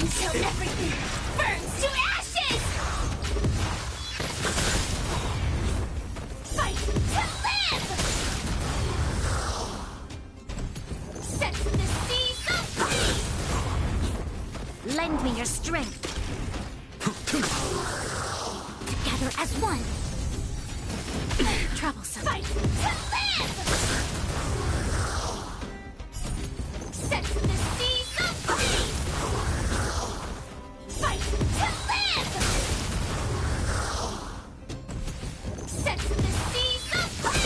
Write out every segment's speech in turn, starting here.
Until everything burns to ashes! Fight to live! Set the seas ablaze! Lend me your strength. Together as one. Troublesome. Fight to live! Set the seas ablaze! Fight to live! Set the seas ablaze!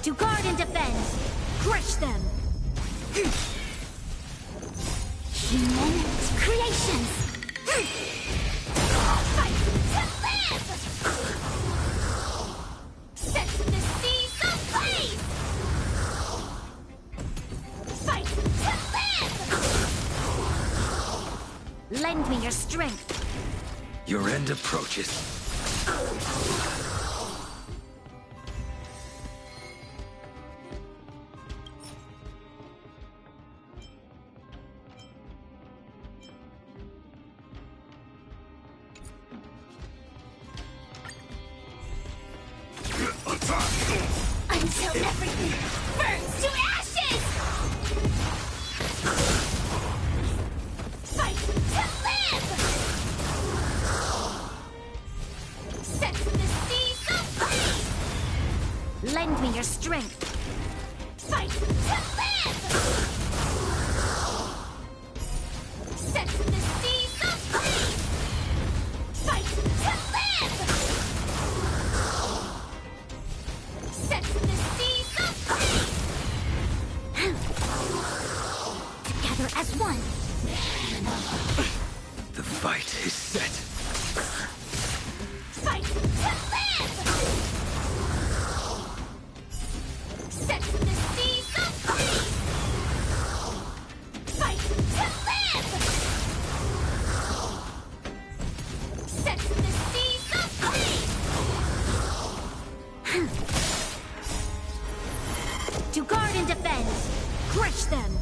To guard and defend, crush them! Human creations! Fight to live! Set the seas ablaze! Fight to live! Lend me your strength. Your end approaches. Until everything burns to ashes! Fight to live! Set the seas ablaze! Lend me your strength. Fight to live! Set the seas ablaze! Fight to live! Set the seas ablaze! Together as one. The fight is set. Fight to live! Set the seas ablaze! Fight to live! Set the seas ablaze! To guard and defend, crush them!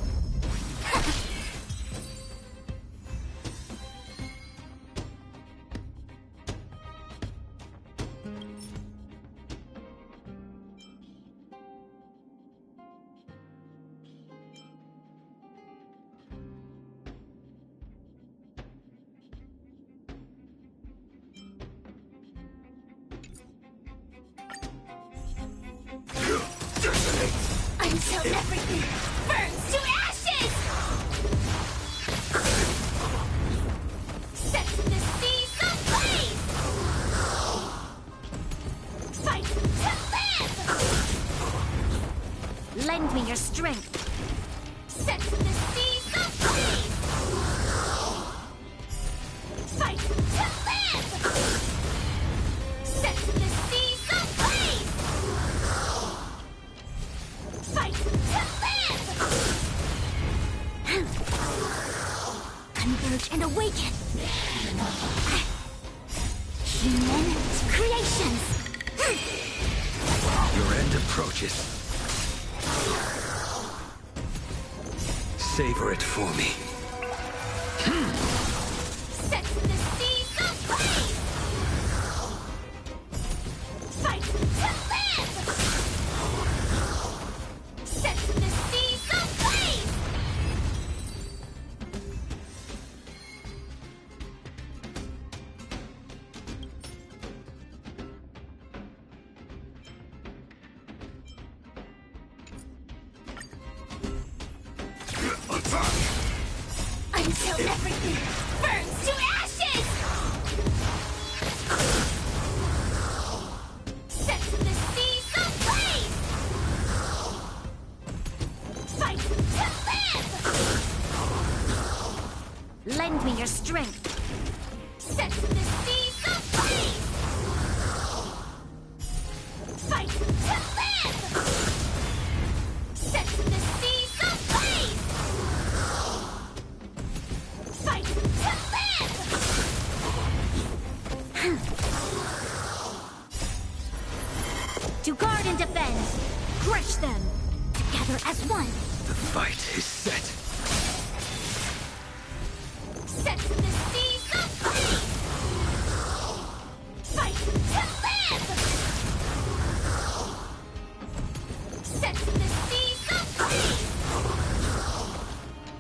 Until everything burns to ashes! Set the seas ablaze! Fight to live! Lend me your strength. Set the seas ablaze! Fight to live! Set the seas ablaze! Fight to live! Converge and awaken! Human creations! Your end approaches. Savor it for me. Set the seas ablaze! Fight to live! Set the seas ablaze! Until everything burns to ashes! Set the seas ablaze! Fight to live! Lend me your strength. Set the seas ablaze! Fight to live! Set the seas ablaze! Fight to live! To guard and defend, crush them! Together as one! The fight is set. Set the seas of free! Fight to live! Set the seas of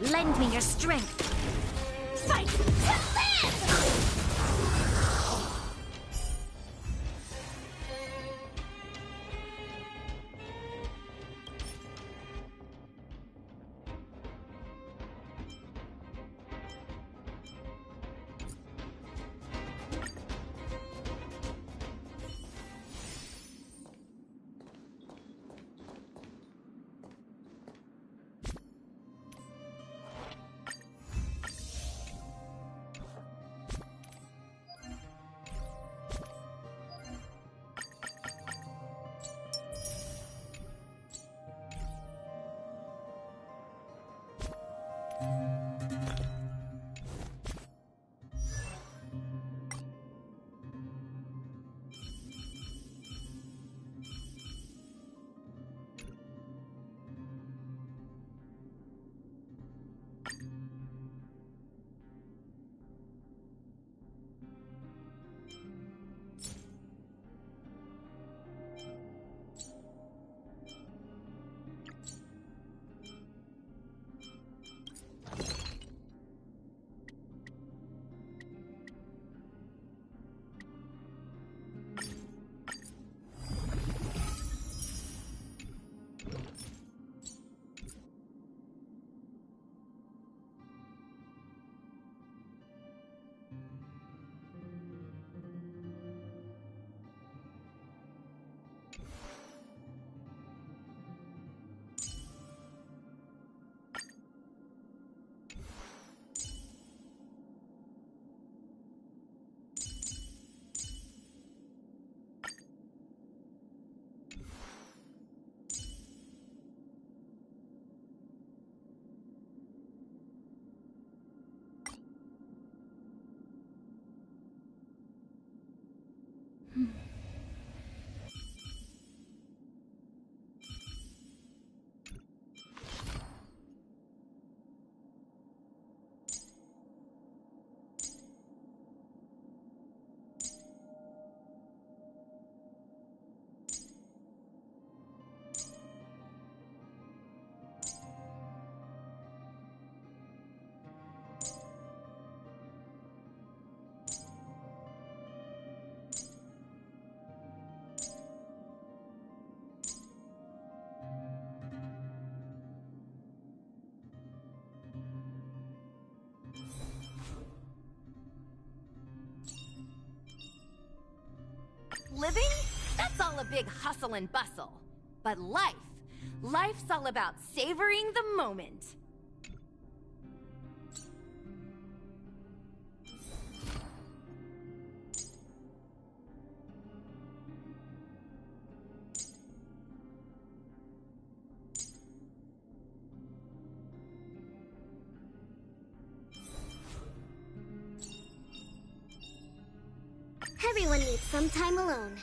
free! Lend me your strength. Fight to live! Living? That's all a big hustle and bustle. But life's all about savoring the moment. Everyone needs some time alone.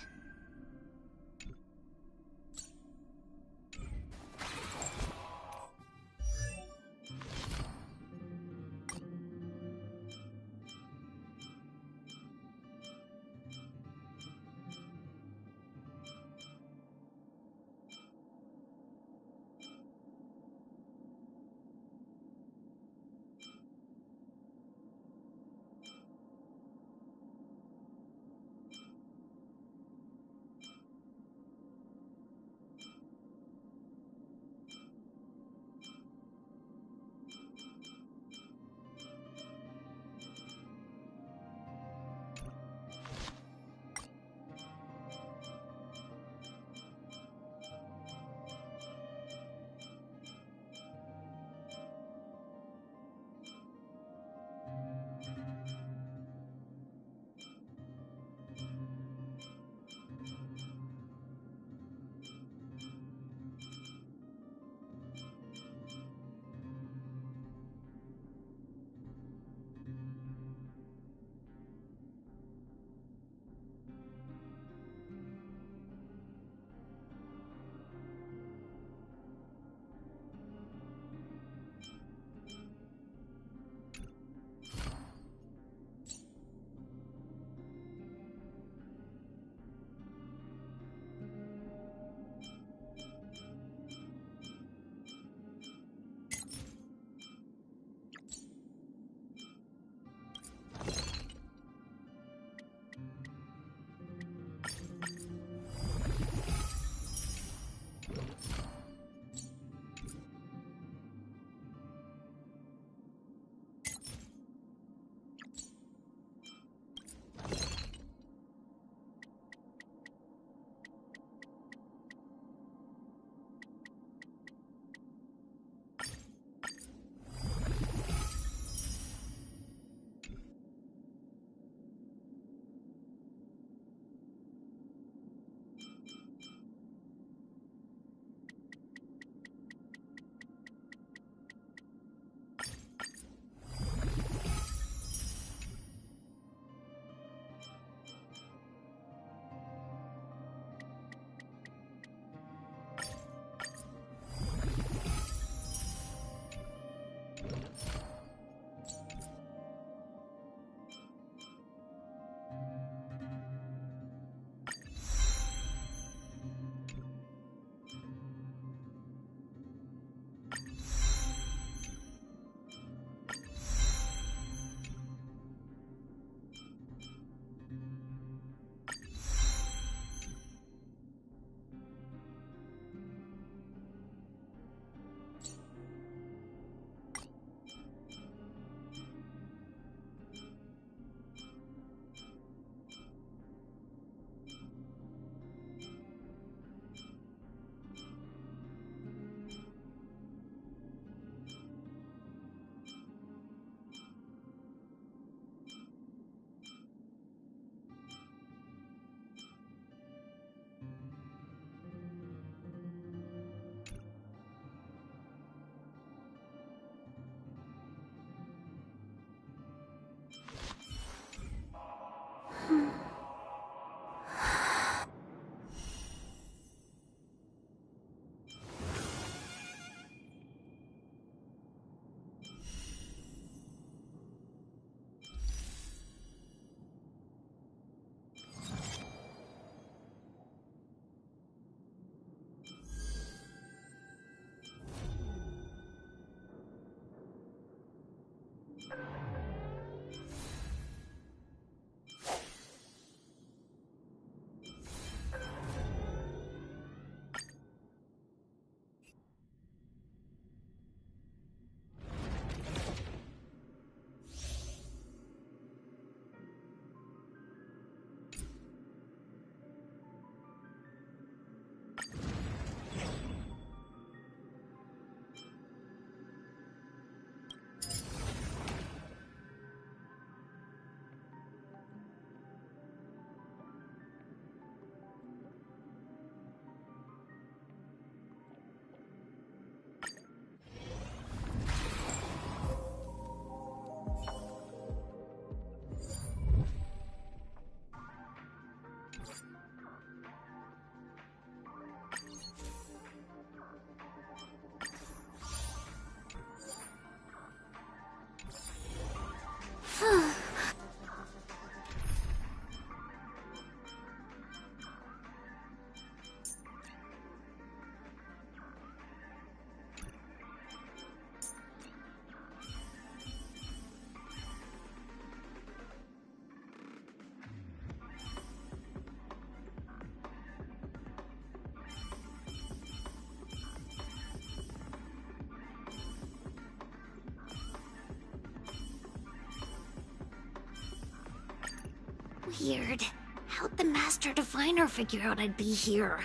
Weird. How'd the Master Diviner figure out I'd be here?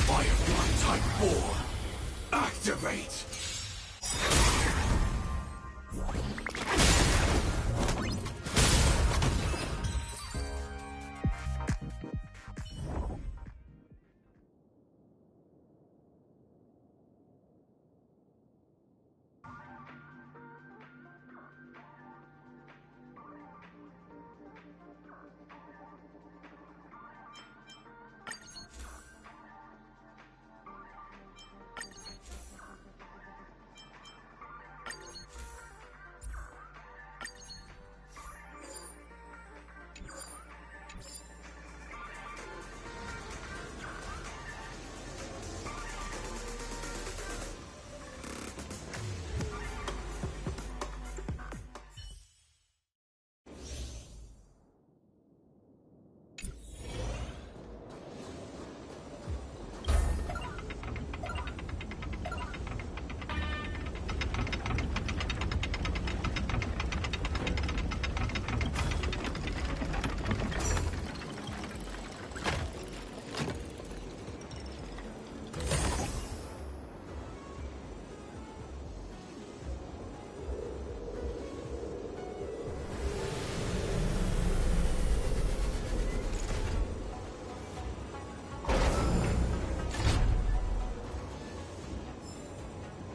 Firefly Type 4! Activate!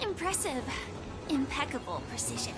Impressive. Impeccable precision.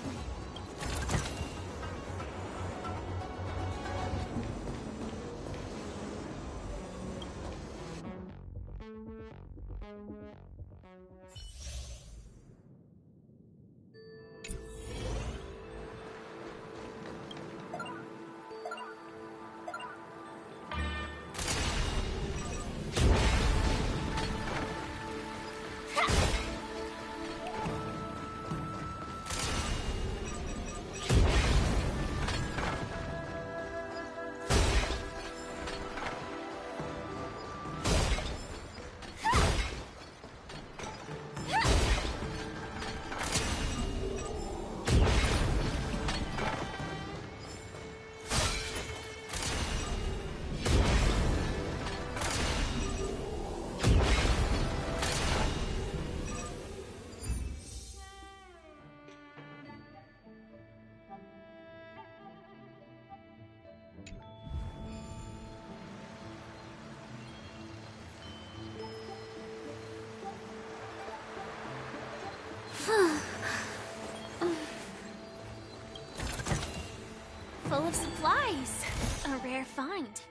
Full of supplies. A rare find.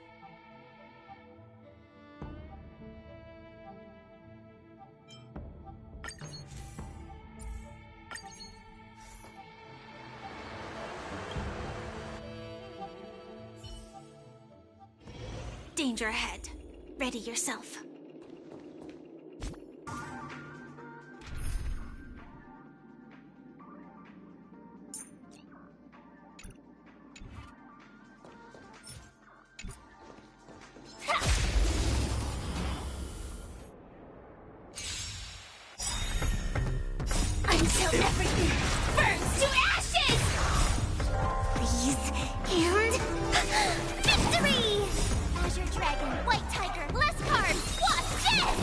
Danger ahead. Ready yourself. Until everything burns to ashes! Please, and... victory! Azure Dragon, White Tiger, less cards, Wasp, death!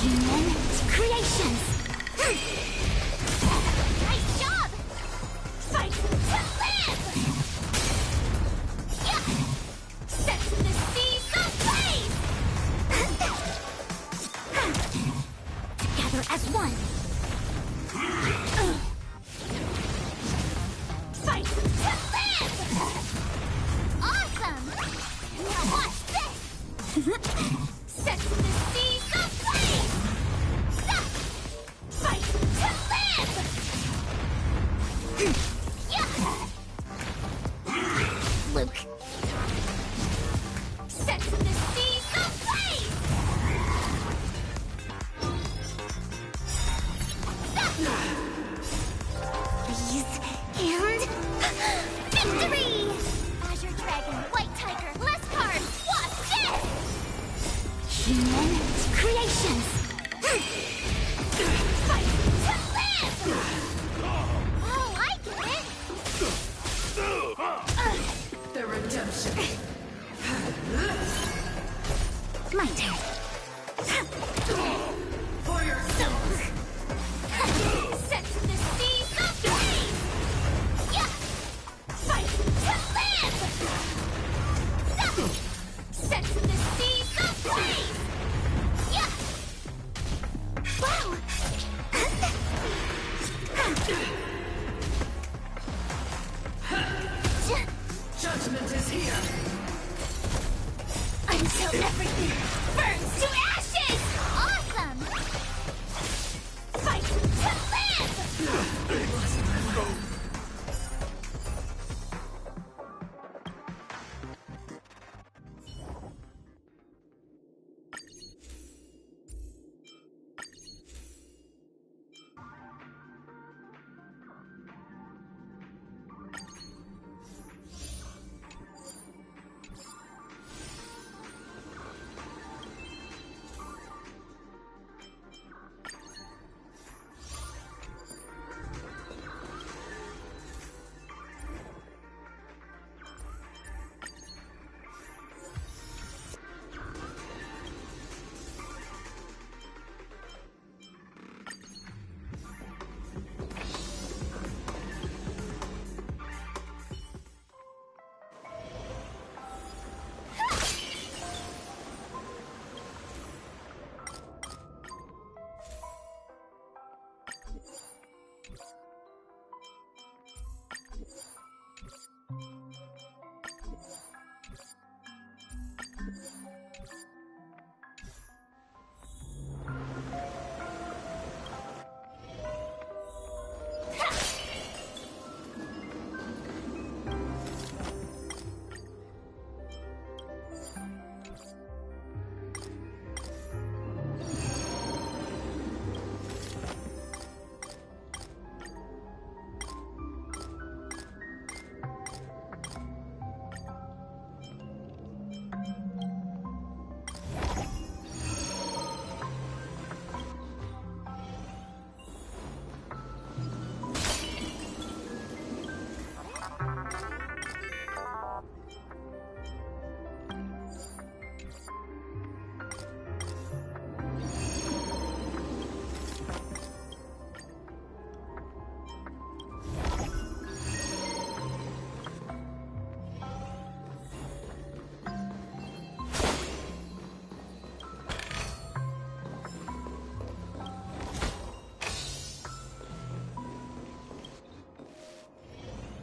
Human creations! Nice job! Fight to live! Yeah! Set the seas ablaze! Together as one! Fight to live! Awesome! Now watch this! Set the seas ablaze! Fight to live! Yeah! Luke. Set the seas ablaze! Please, and... victory! My turn. For your souls! Set to the seas of pain! Yeah! Fight to live! Set to the seas of pain! Yeah! Wow! Judgment is here! Until everything burns to ashes! Awesome! Fight to live!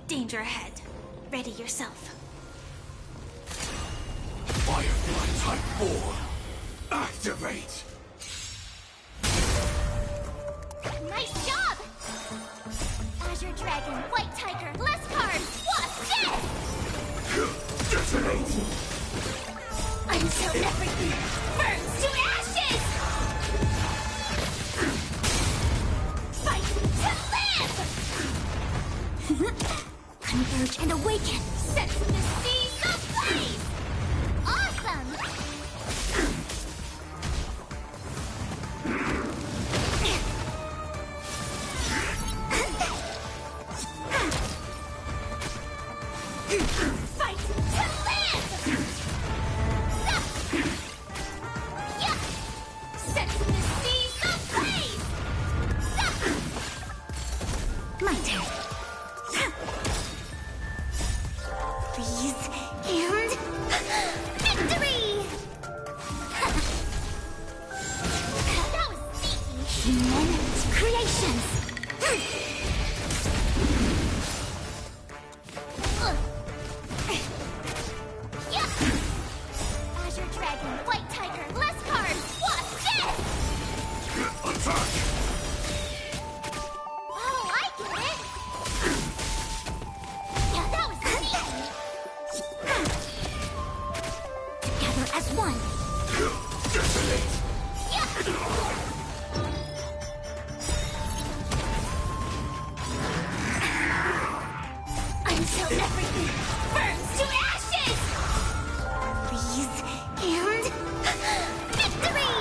Danger ahead. Ready yourself. Firefly Type 4. Activate! Nice job! Azure Dragon, White Tiger, less cards, Wasp, dead! Detonate! Until everything burns to ashes! Fight to live! Converge and awaken! Set to the seas of blaze! Awesome! Fight to live! Yeah! Set to the seas of blaze! My turn. Freeze and victory! That was sneaky! Human creations! Yeah! Azure Dragon, White Tiger, less cards, Wasp, dead! Attack! Oh, I get it! Yeah, that was sneaky! Together as one! Detonate! Yeah! Until everything burns to ashes! Freeze and Victory!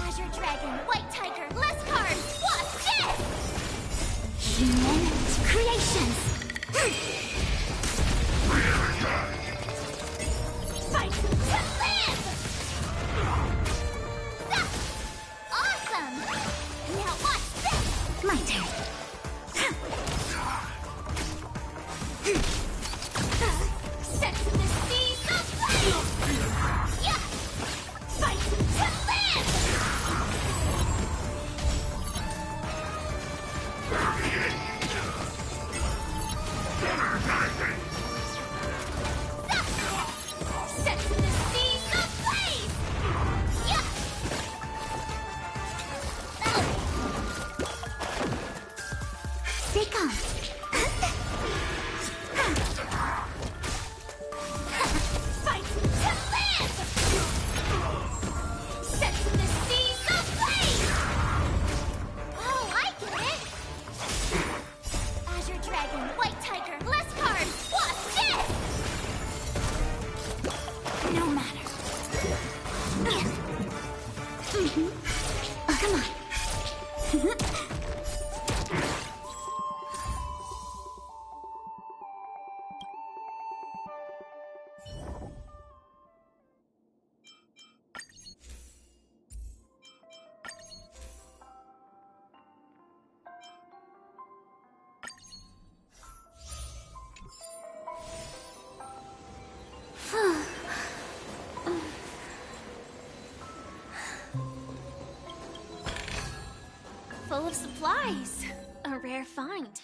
Azure Dragon, White Tiger, less cards, Wasp, dead! human creations! Fight to live! Full of supplies. A rare find.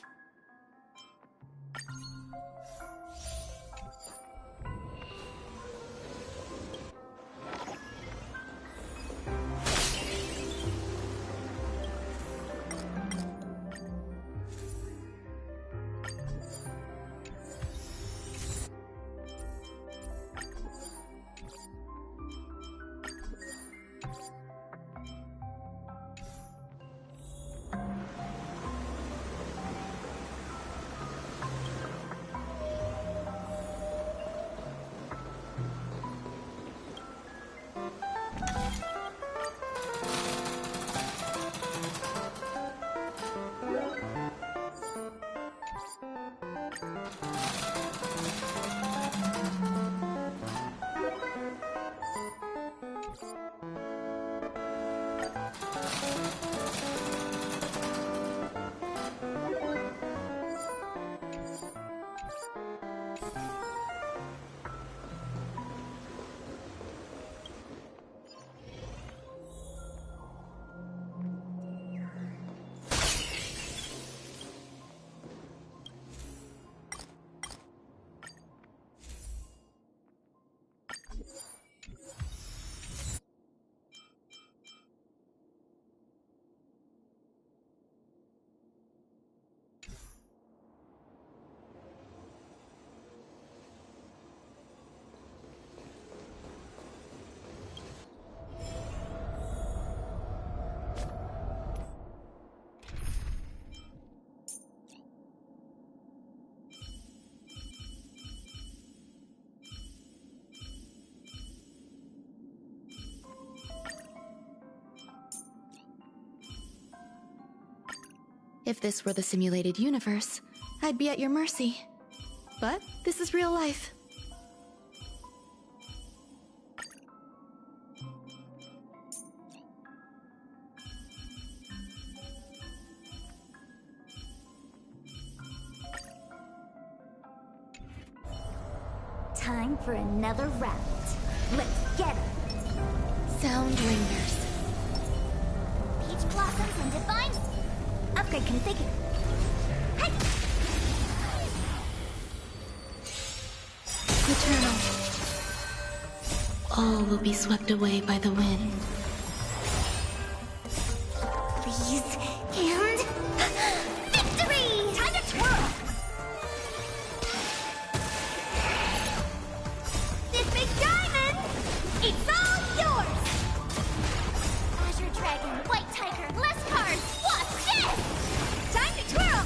If this were the simulated universe, I'd be at your mercy. But this is real life. Time for another round. Let's get her. Sound lingers. Peach blossoms and divine upgrade configured. Hey! Eternal. All will be swept away by the wind. Please, and victory! Time to twirl! This big diamond, it's all yours! Azure Dragon, White Tiger, less cards, watch this! Time to twirl!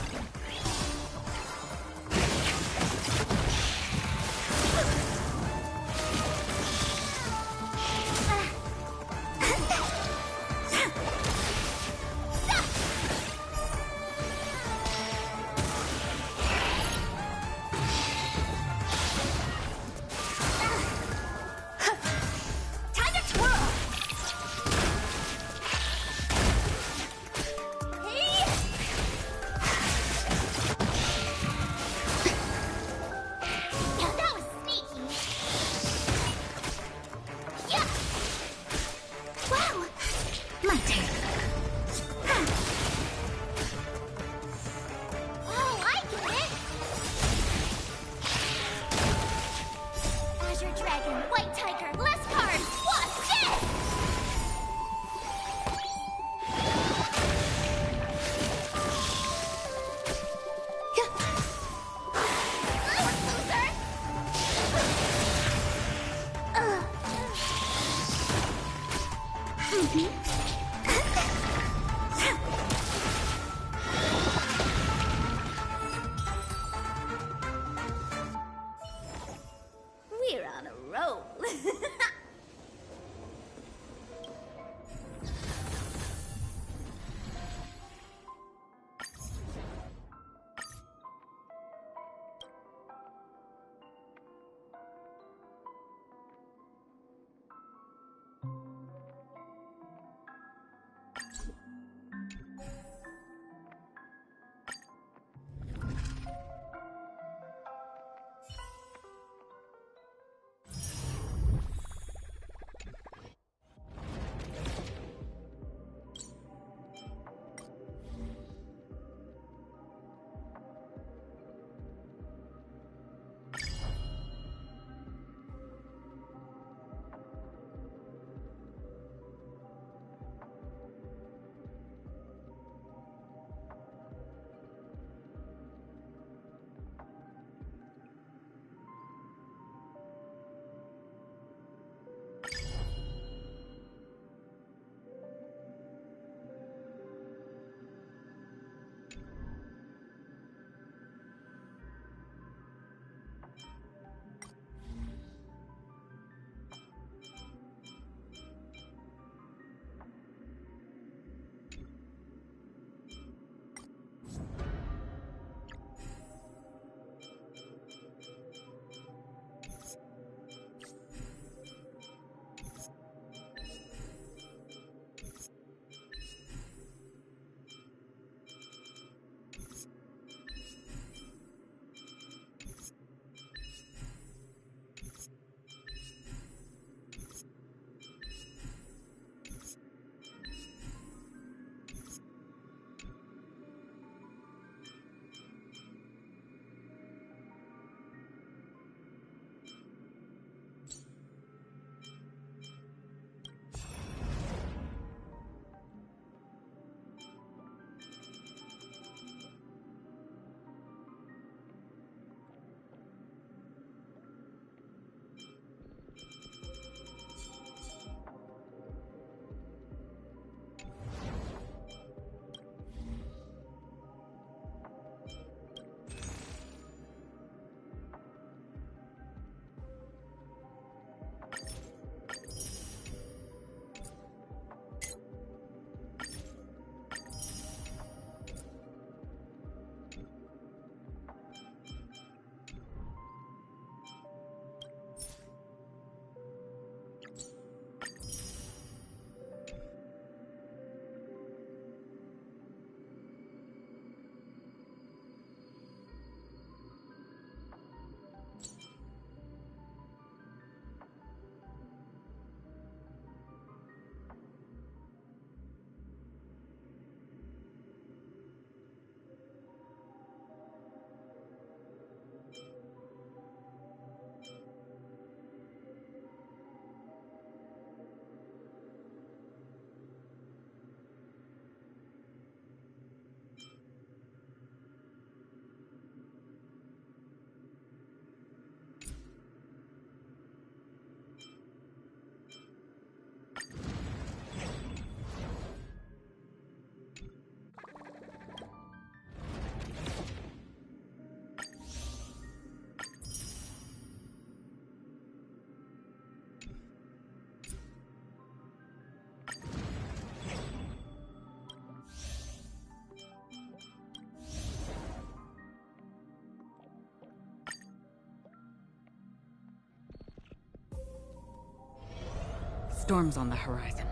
Storm's on the horizon.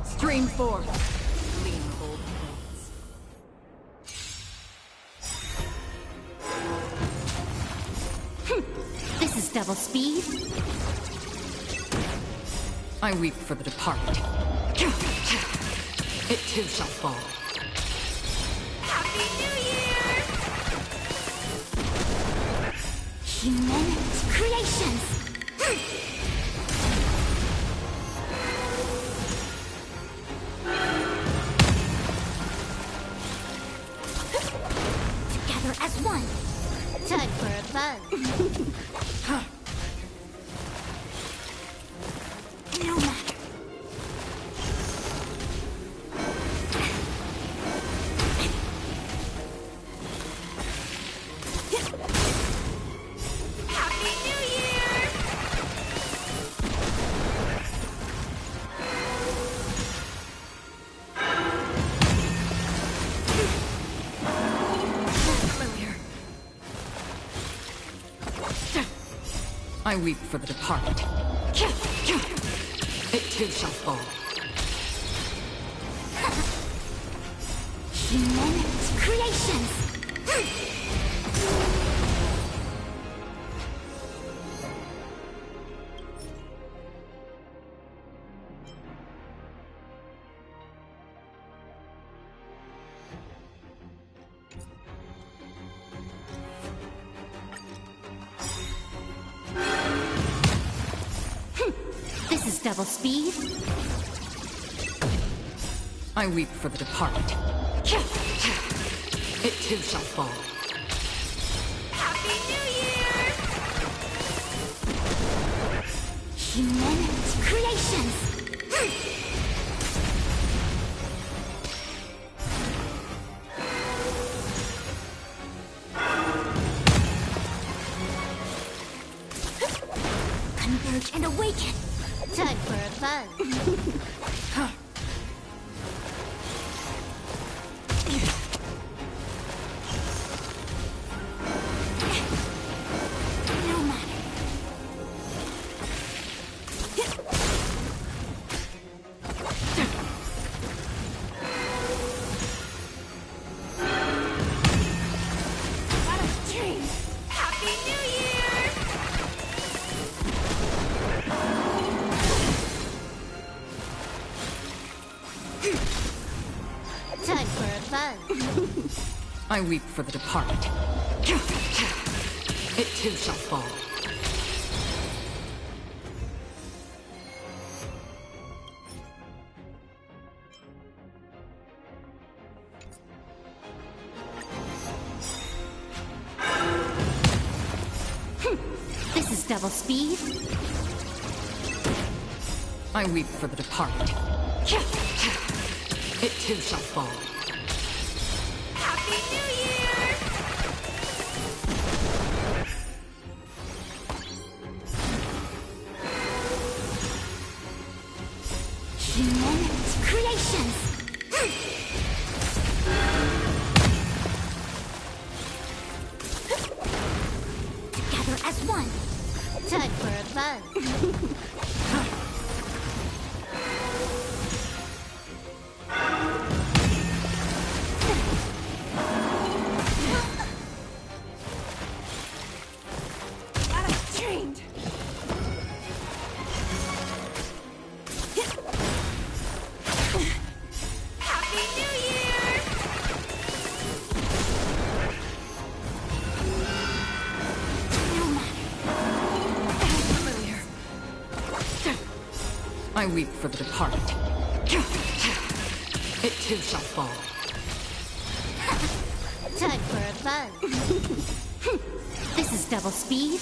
Stream forth. Lean bold blades. This is double speed. I weep for the departed. It too shall fall. Happy New Year! Human creations. Together as one. Time for a fun. No matter. Happy New Year! Familiar. I weep for the departed. It too shall fall. Human creations. This is double speed. I weep for the departed. It too shall fall. Happy New Year! Human creations. Converge and awaken. Time for a fun. No matter. What a dream! Happy New Year! Time for a fun. I weep for the departed. It too shall fall. This is double speed. I weep for the departed. It too shall fall. Happy New Year! Human creations. Together as one. Time for a fun. What a dream! Happy New Year! No matter. Familiar. I weep for the departed. It too shall fall. Time for a fun. This is double speed.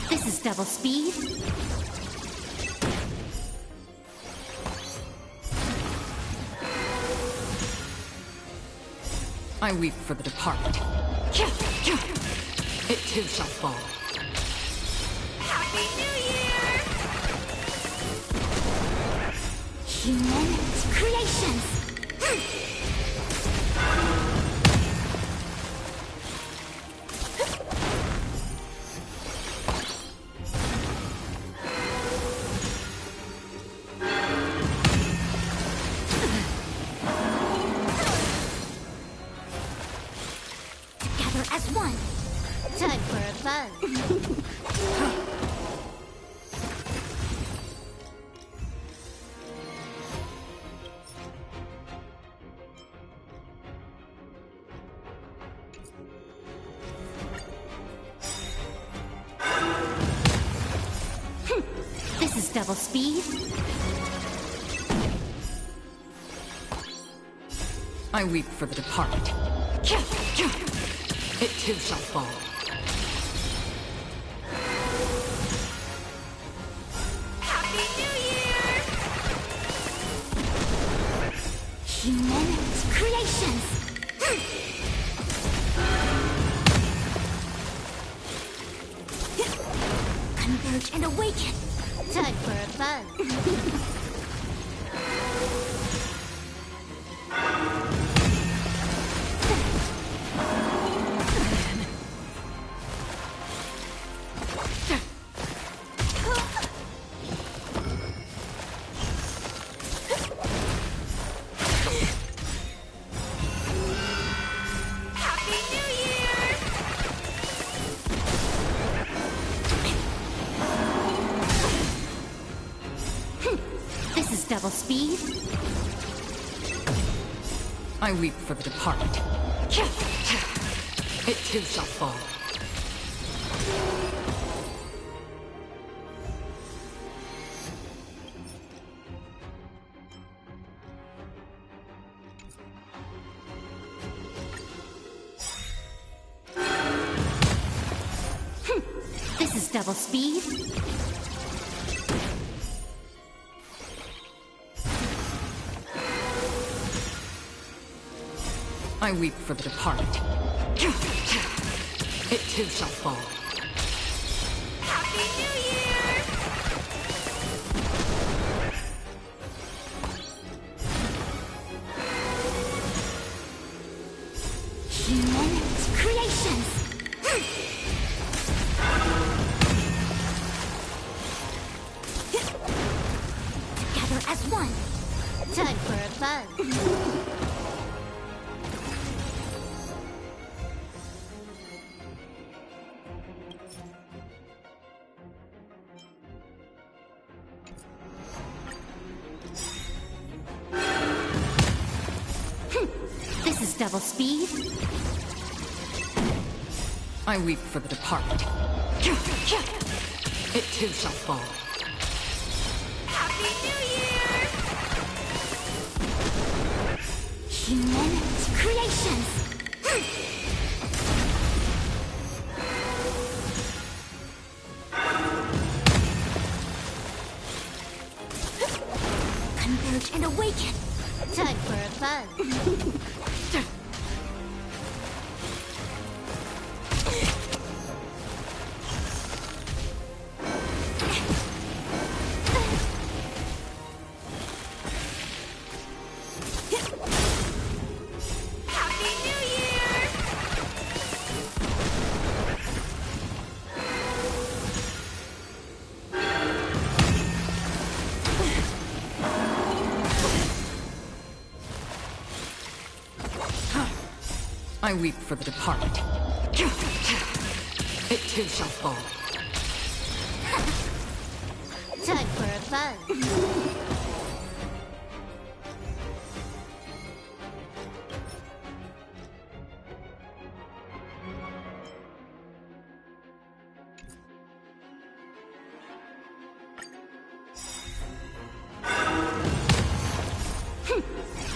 This is double speed. I weep for the departed. It too shall fall. Human creations. Together as one. Time for a buzz. This is double speed. I weep for the departed. It too shall fall. Happy New Year! Human creations. Converge and awaken. Time for a buzz. Happy New Year! This is double speed. I weep for the departed. It too shall fall. This is double speed. I weep for the departed. It too shall fall. Happy New Year! Human creations. Together as one. Time for a buzz. This is double speed. I weep for the departed. It too shall fall. Happy New Year! Human creations. Converge and awaken. Time for a buzz. Happy New Year! I weep for the departed. It too shall fall. Time for a buzz.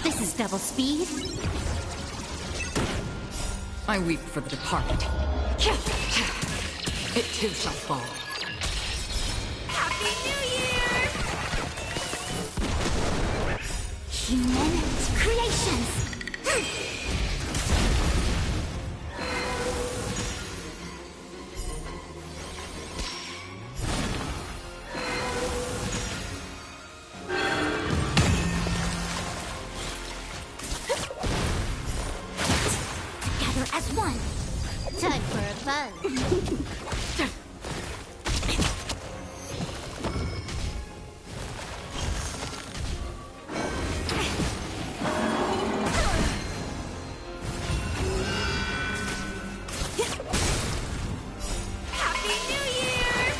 This is double speed. I weep for the departed. It too shall fall. Happy New Year! Human creations. Time for a fun. Happy New Year!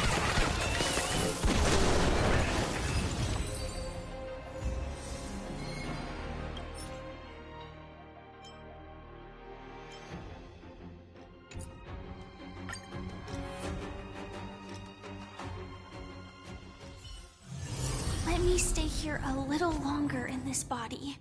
Let me stay here a little longer in this body.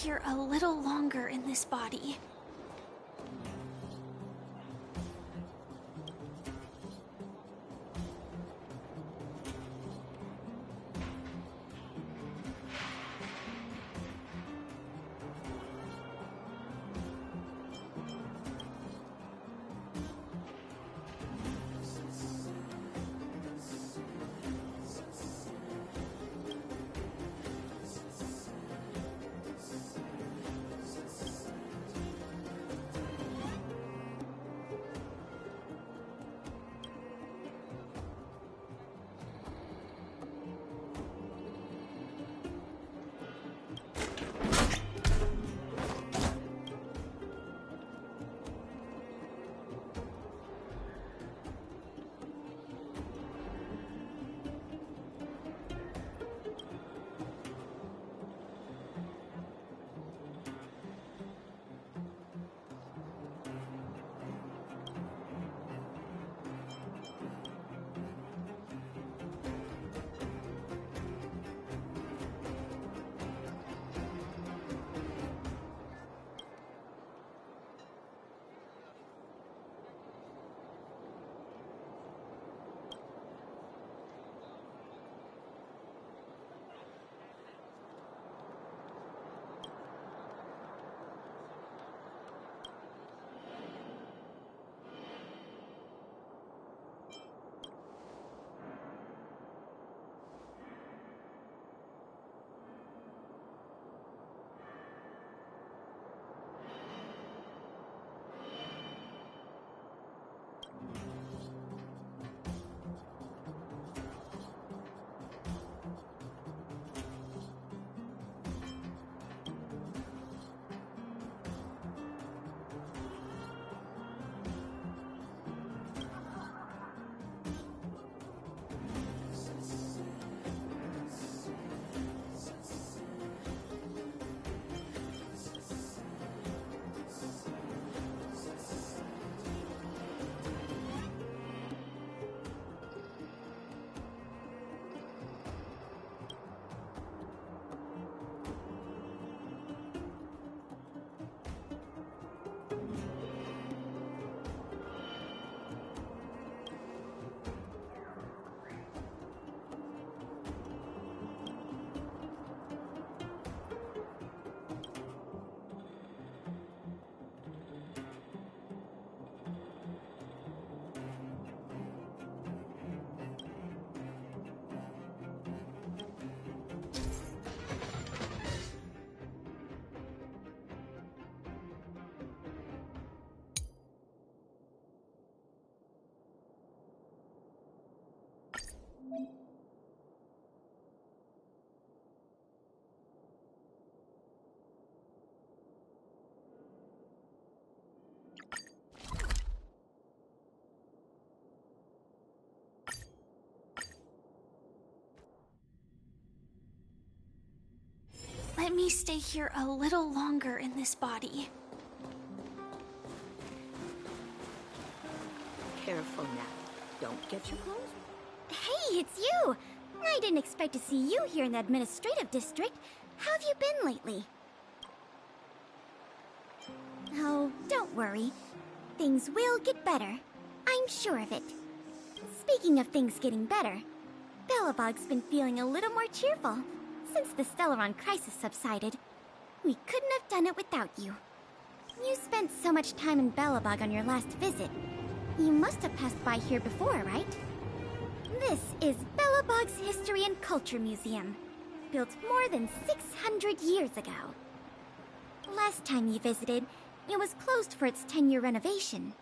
here a little longer in this body. Let me stay here a little longer in this body. Careful now. Don't get your clothes. Hey, it's you! I didn't expect to see you here in the administrative district. How have you been lately? Oh, don't worry. Things will get better. I'm sure of it. Speaking of things getting better, Belabog's been feeling a little more cheerful since the Stellaron crisis subsided. We couldn't have done it without you. You spent so much time in Belabog on your last visit. You must have passed by here before, right? This is Belabog's History and Culture Museum, built more than 600 years ago. Last time you visited, it was closed for its 10-year renovation.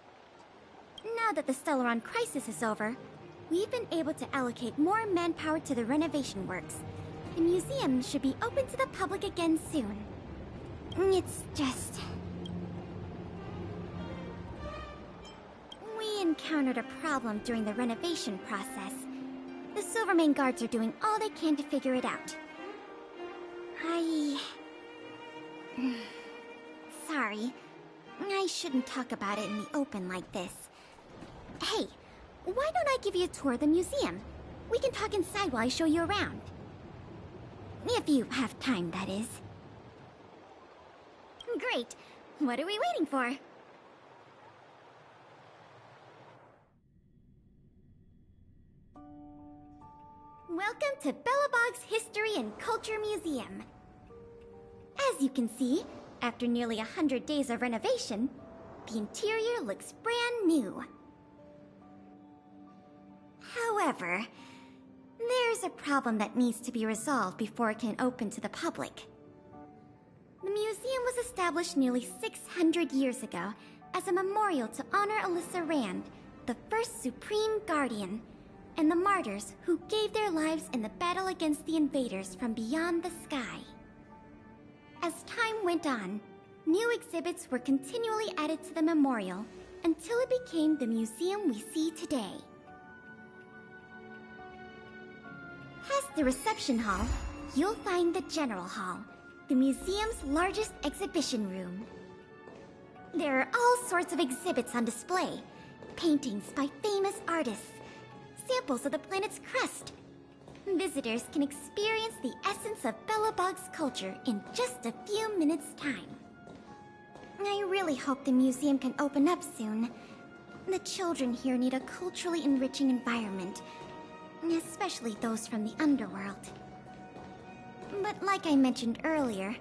Now that the Stellaron crisis is over, we've been able to allocate more manpower to the renovation works. The museum should be open to the public again soon. It's just... we encountered a problem during the renovation process. The Silvermane guards are doing all they can to figure it out. Sorry. I shouldn't talk about it in the open like this. Hey, why don't I give you a tour of the museum? We can talk inside while I show you around. If you have time, that is. Great. What are we waiting for? Welcome to Belabog's History and Culture Museum. As you can see, after nearly 100 days of renovation, the interior looks brand new. However, there's a problem that needs to be resolved before it can open to the public. The museum was established nearly 600 years ago as a memorial to honor Alyssa Rand, the first Supreme Guardian, and the martyrs who gave their lives in the battle against the invaders from beyond the sky. As time went on, new exhibits were continually added to the memorial until it became the museum we see today. Past the reception hall, you'll find the General Hall, the museum's largest exhibition room. There are all sorts of exhibits on display. Paintings by famous artists, samples of the planet's crust. Visitors can experience the essence of Belabog's culture in just a few minutes' time. I really hope the museum can open up soon. The children here need a culturally enriching environment, especially those from the underworld. But like I mentioned earlier,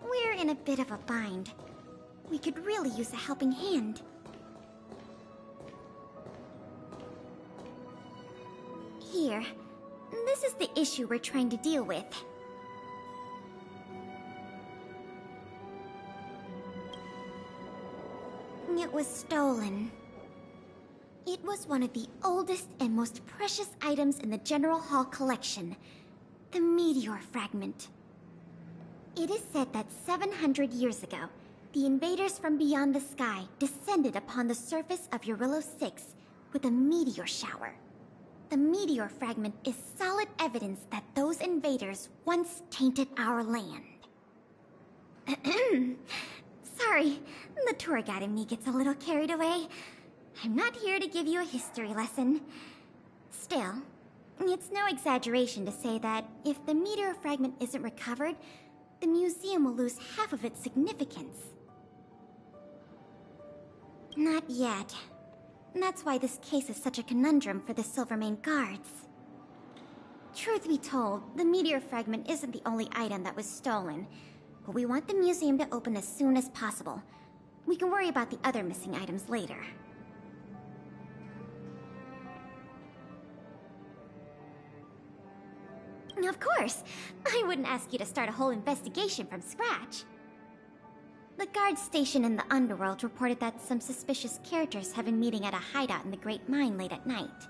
we're in a bit of a bind. We could really use a helping hand. Here, this is the issue we're trying to deal with. It was stolen. It was one of the oldest and most precious items in the General Hall collection, the meteor fragment. It is said that 700 years ago, the invaders from beyond the sky descended upon the surface of Eurillo 6 with a meteor shower. The meteor fragment is solid evidence that those invaders once tainted our land. Sorry, the tour guide in me gets a little carried away. I'm not here to give you a history lesson. Still, it's no exaggeration to say that if the meteor fragment isn't recovered, the museum will lose half of its significance. Not yet. That's why this case is such a conundrum for the Silvermane guards. Truth be told, the meteor fragment isn't the only item that was stolen, but we want the museum to open as soon as possible. We can worry about the other missing items later. Of course! I wouldn't ask you to start a whole investigation from scratch. The guards stationed in the underworld reported that some suspicious characters have been meeting at a hideout in the Great Mine late at night.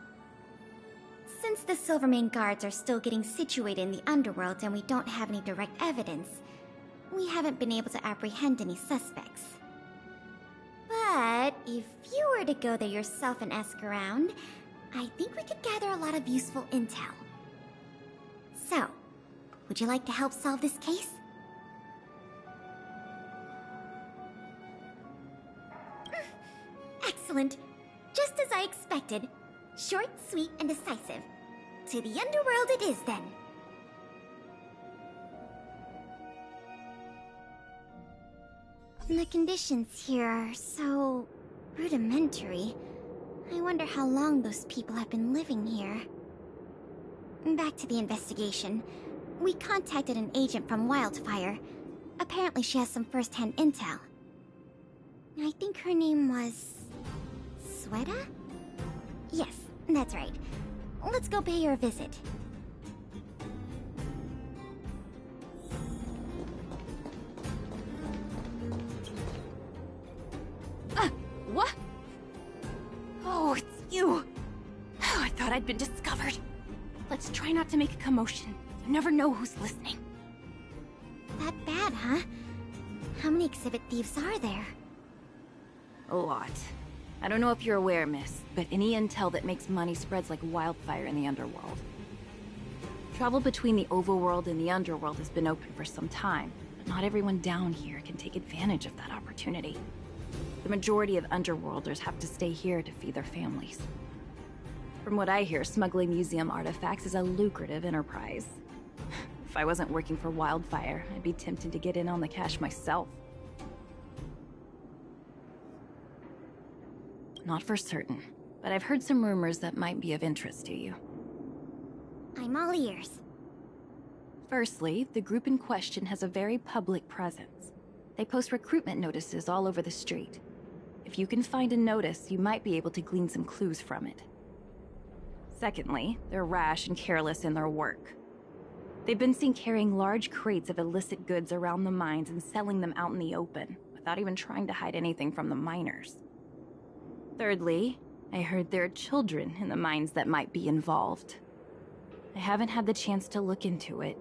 Since the Silvermane guards are still getting situated in the underworld and we don't have any direct evidence, we haven't been able to apprehend any suspects. But if you were to go there yourself and ask around, I think we could gather a lot of useful intel. So, would you like to help solve this case? Excellent. Just as I expected. Short, sweet, and decisive. To the underworld it is, then. The conditions here are so rudimentary. I wonder how long those people have been living here. Back to the investigation. We contacted an agent from Wildfire. Apparently she has some first-hand intel. I think her name was... Sweta? Yes, that's right. Let's go pay her a visit. What? Oh, it's you! Oh, I thought I'd been discovered. Let's try not to make a commotion. You never know who's listening. That bad, huh? How many exhibit thieves are there? A lot. I don't know if you're aware, miss, but any intel that makes money spreads like wildfire in the underworld. Travel between the overworld and the underworld has been open for some time, but not everyone down here can take advantage of that opportunity. The majority of underworlders have to stay here to feed their families. From what I hear, smuggling museum artifacts is a lucrative enterprise. If I wasn't working for Wildfire, I'd be tempted to get in on the cash myself. Not for certain, but I've heard some rumors that might be of interest to you. I'm all ears. Firstly, the group in question has a very public presence. They post recruitment notices all over the street. If you can find a notice, you might be able to glean some clues from it. Secondly, they're rash and careless in their work. They've been seen carrying large crates of illicit goods around the mines and selling them out in the open, without even trying to hide anything from the miners. Thirdly, I heard there are children in the mines that might be involved. I haven't had the chance to look into it,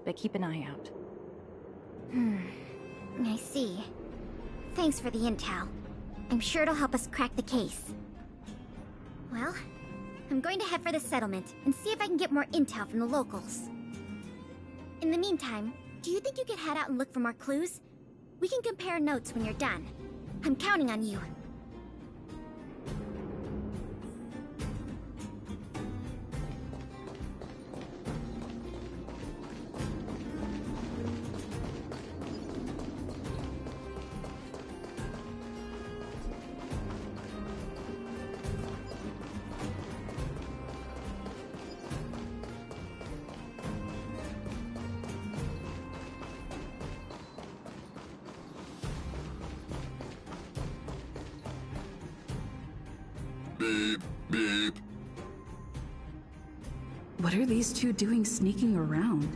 but keep an eye out. I see. Thanks for the intel. I'm sure it'll help us crack the case. Well, I'm going to head for the settlement and see if I can get more intel from the locals. In the meantime, do you think you could head out and look for more clues? We can compare notes when you're done. I'm counting on you. Beep, beep. What are these two doing sneaking around?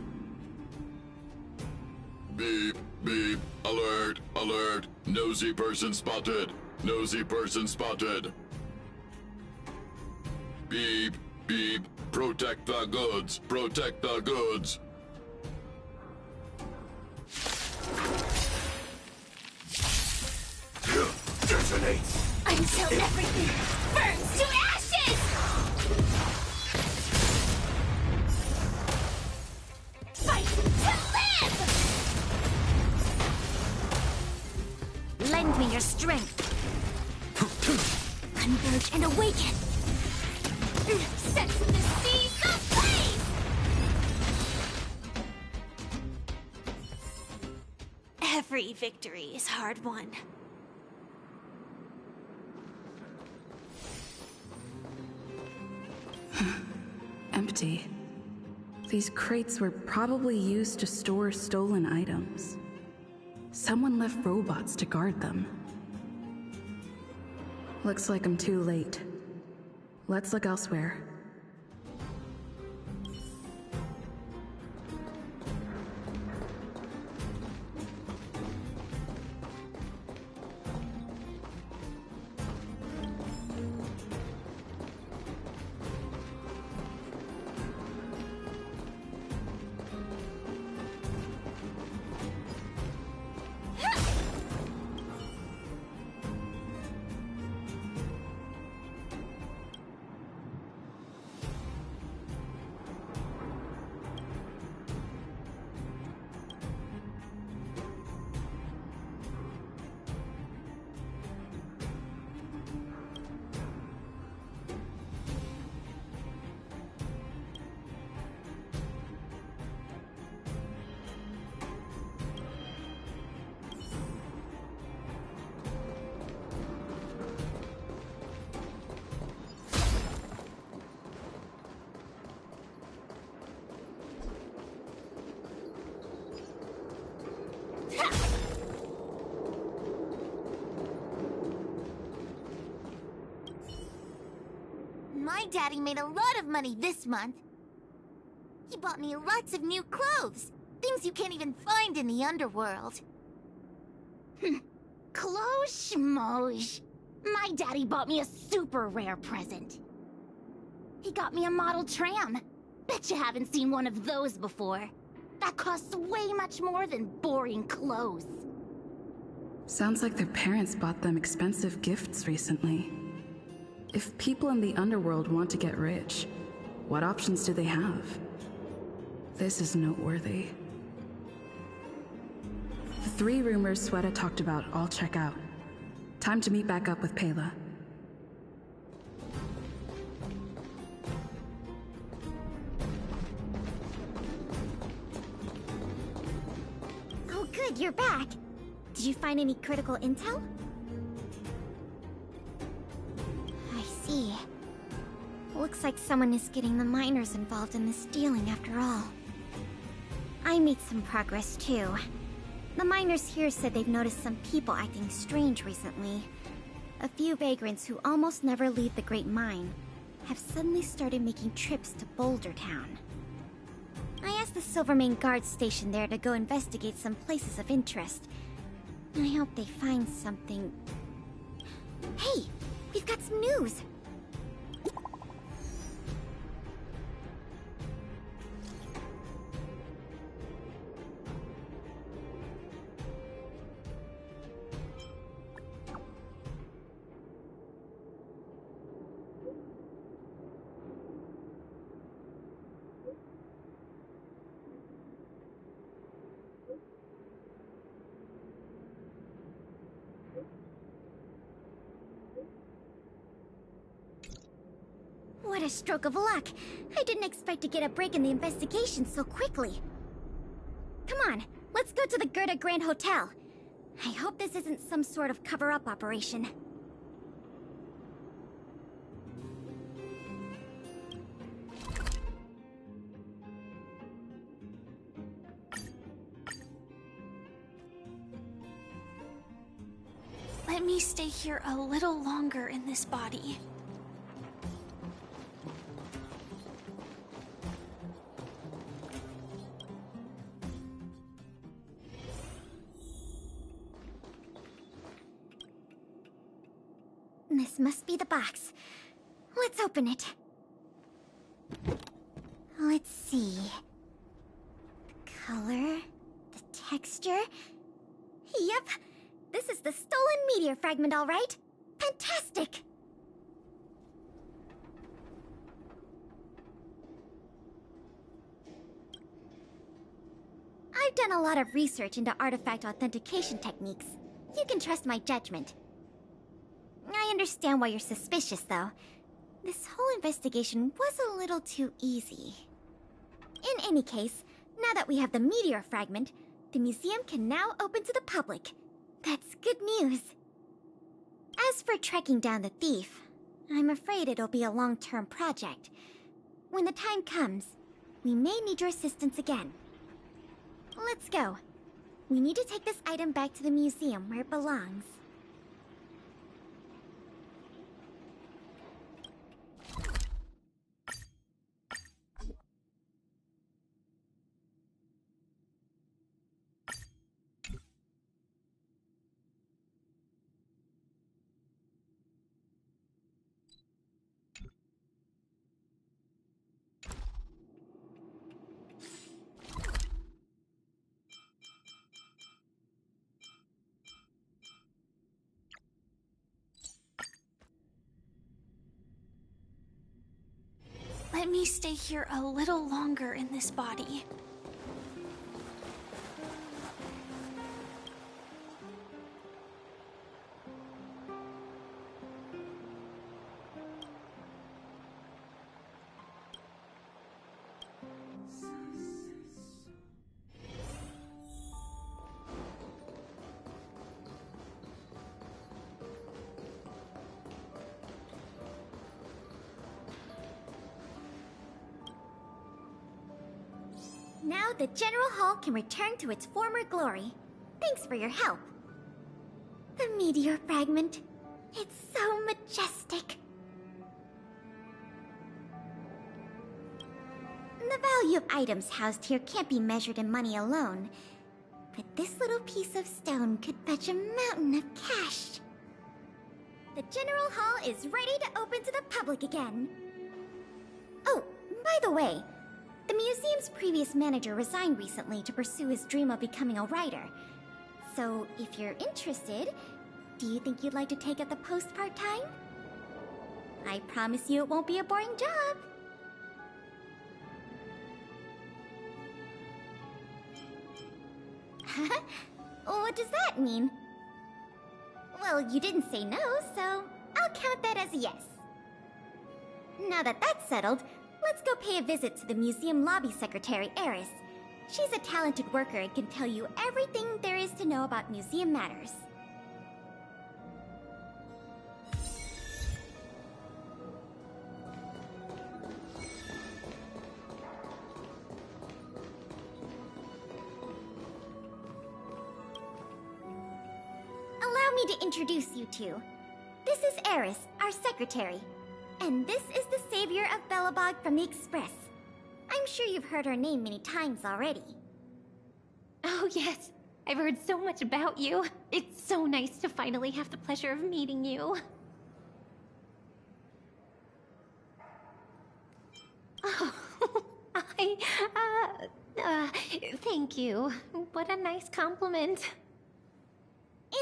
Beep, beep. Alert, alert. Nosy person spotted. Nosy person spotted. Beep, beep. Protect the goods. Protect the goods. Detonate. Until everything burns to ashes! Fight to live! Lend me your strength. Converge and awaken. Set the seas ablaze! Every victory is hard won. Empty. These crates were probably used to store stolen items. Someone left robots to guard them. Looks like I'm too late. Let's look elsewhere. My daddy made a lot of money this month. He bought me lots of new clothes. Things you can't even find in the underworld. Clothes schmoes. My daddy bought me a super rare present. He got me a model tram. Bet you haven't seen one of those before. That costs way much more than boring clothes. Sounds like their parents bought them expensive gifts recently. If people in the underworld want to get rich, what options do they have? This is noteworthy. The 3 rumors Sweta talked about all check out. Time to meet back up with Pela. Oh good, you're back. Did you find any critical intel? see. Looks like someone is getting the miners involved in this stealing after all. I made some progress too. The miners here said they've noticed some people acting strange recently. A few vagrants who almost never leave the Great Mine have suddenly started making trips to Boulder Town. I asked the Silvermane guard station there to go investigate some places of interest. I hope they find something. Hey! We've got some news! What a stroke of luck! I didn't expect to get a break in the investigation so quickly. Come on, let's go to the Gerda Grand Hotel. I hope this isn't some sort of cover-up operation. Let me stay here a little longer in this body. This must be the box. Let's open it. Let's see. The color, the texture. Yep, this is the stolen meteor fragment, all right. Fantastic! I've done a lot of research into artifact authentication techniques. You can trust my judgment. I understand why you're suspicious, though. This whole investigation was a little too easy. In any case, now that we have the meteor fragment, the museum can now open to the public. That's good news. As for tracking down the thief, I'm afraid it'll be a long-term project. When the time comes, we may need your assistance again. Let's go. We need to take this item back to the museum where it belongs. Let me stay here a little longer in this body. Now the General Hall can return to its former glory. Thanks for your help. The meteor fragment. It's so majestic. The value of items housed here can't be measured in money alone. But this little piece of stone could fetch a mountain of cash. The General Hall is ready to open to the public again. Oh, by the way, the museum's previous manager resigned recently to pursue his dream of becoming a writer. So, if you're interested, do you think you'd like to take up the post part-time? I promise you it won't be a boring job. What does that mean? Well, you didn't say no, so I'll count that as a yes. Now that that's settled, let's go pay a visit to the museum lobby secretary, Eris. She's a talented worker and can tell you everything there is to know about museum matters. me to introduce you to. This is Eris, our secretary. And this is the savior of Belabog from the Express. I'm sure you've heard her name many times already. Oh yes, I've heard so much about you. It's so nice to finally have the pleasure of meeting you. Oh, thank you. What a nice compliment.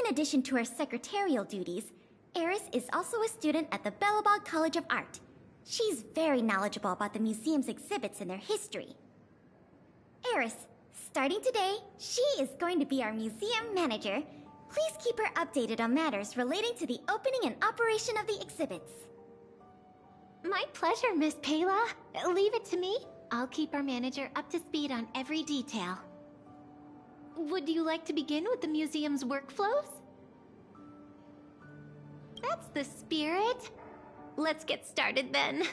In addition to her secretarial duties, Eris is also a student at the Belabog College of Art. She's very knowledgeable about the museum's exhibits and their history. Eris, starting today, she is going to be our museum manager. Please keep her updated on matters relating to the opening and operation of the exhibits. My pleasure, Miss Payla. Leave it to me. I'll keep our manager up to speed on every detail. Would you like to begin with the museum's workflows? That's the spirit. Let's get started then.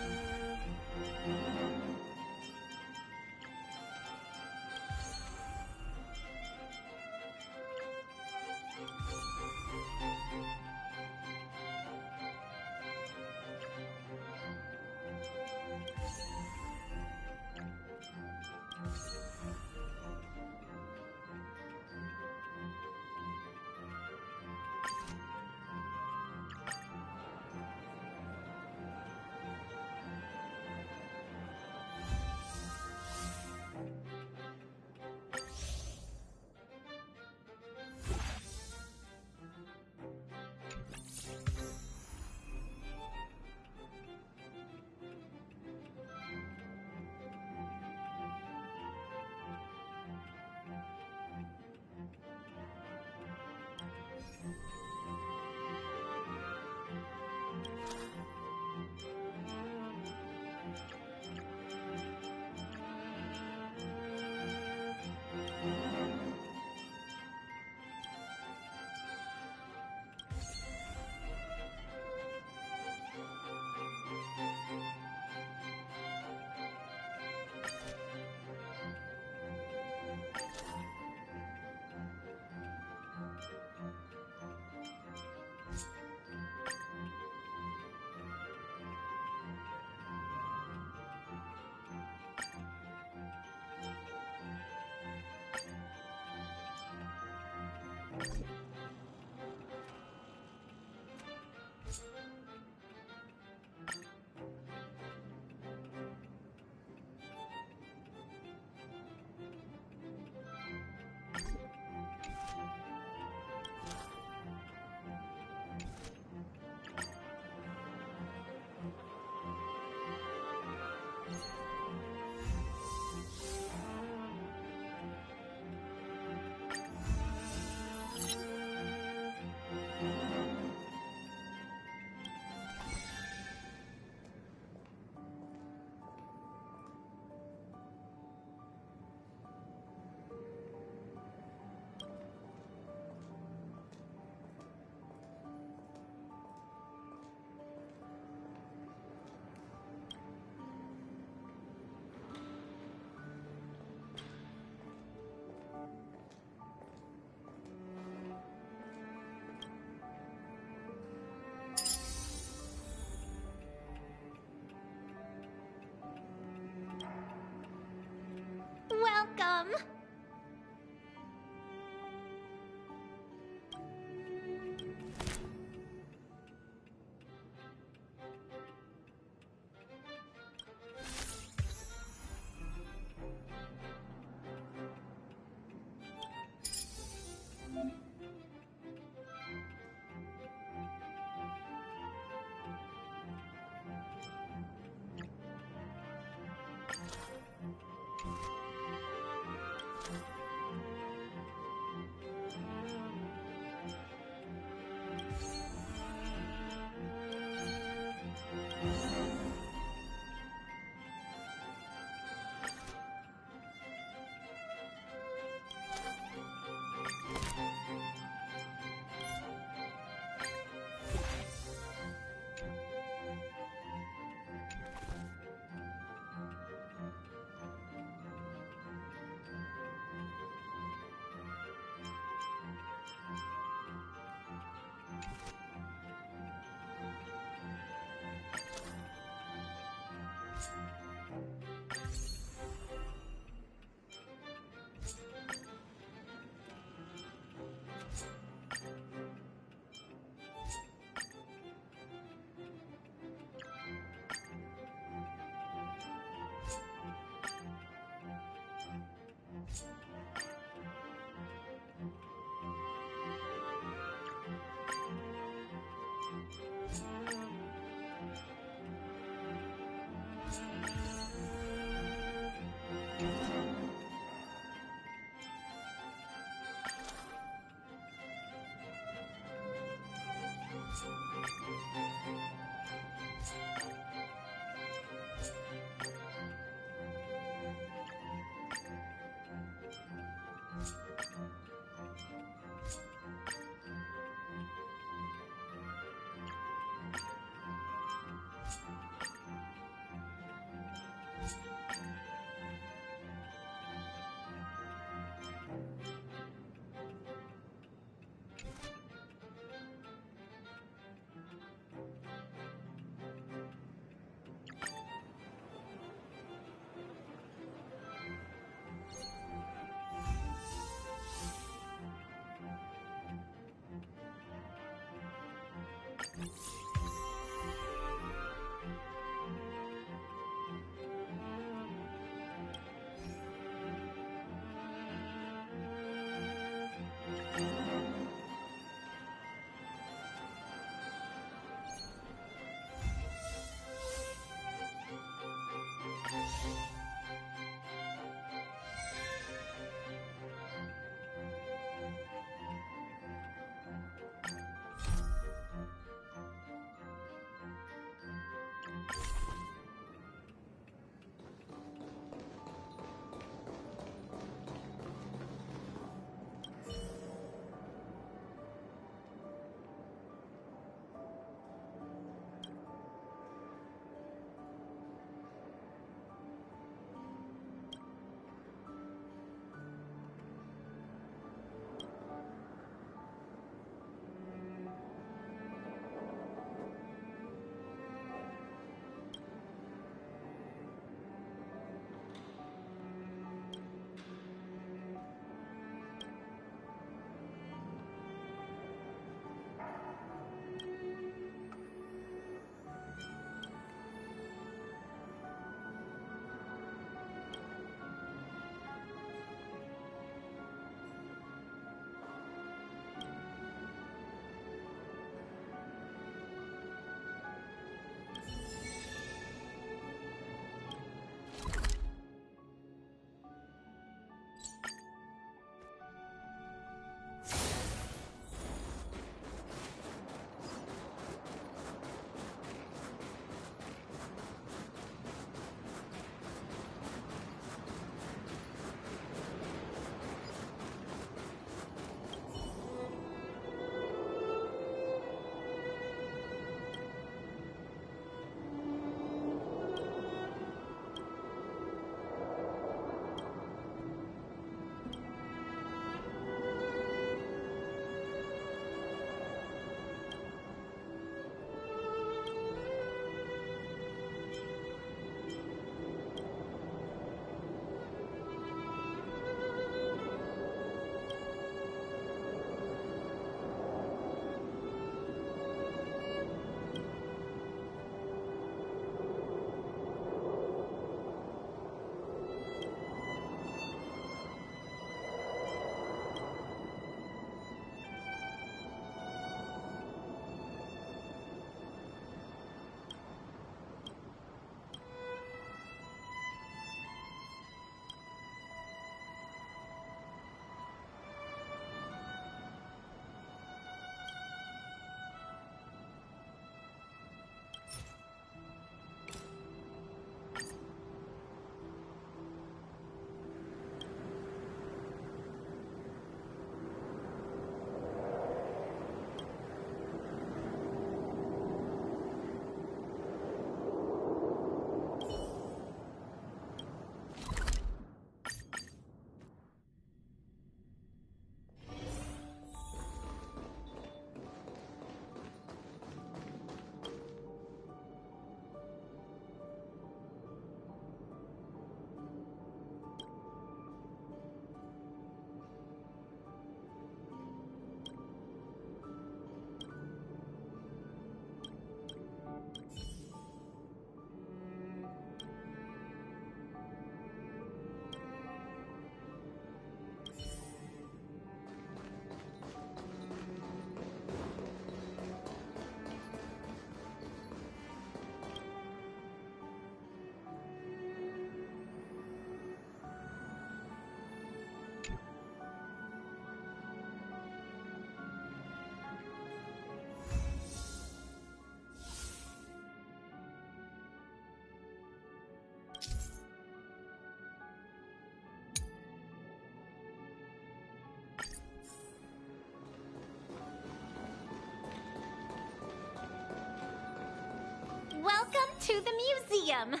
To the museum!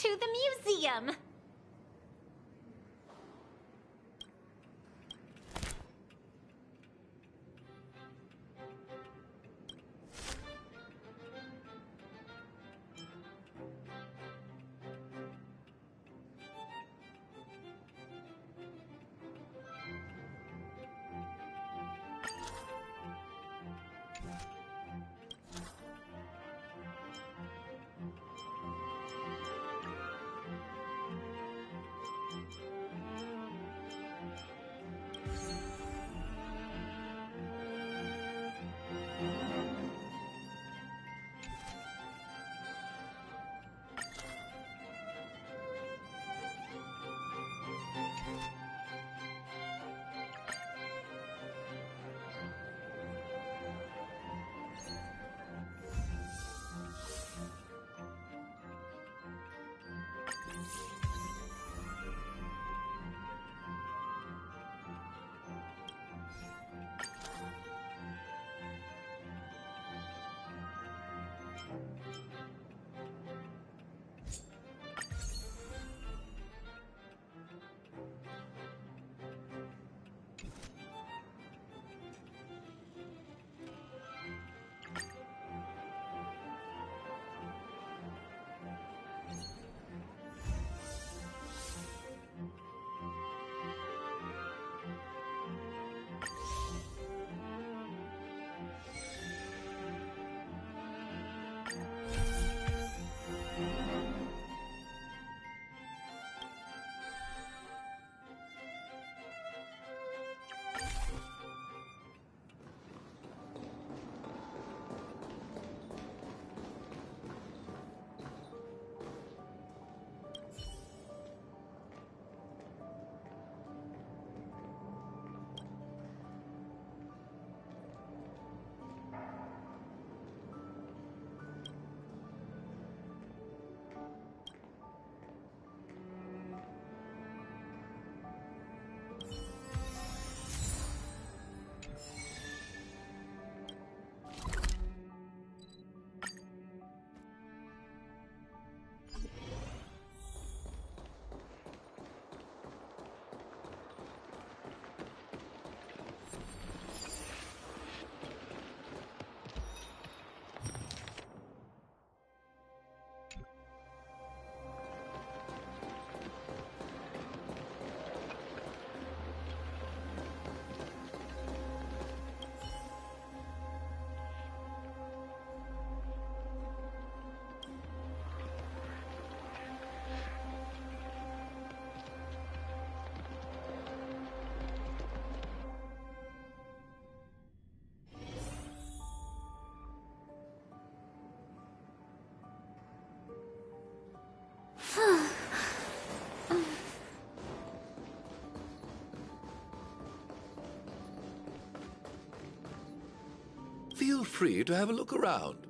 to the museum! Feel free to have a look around.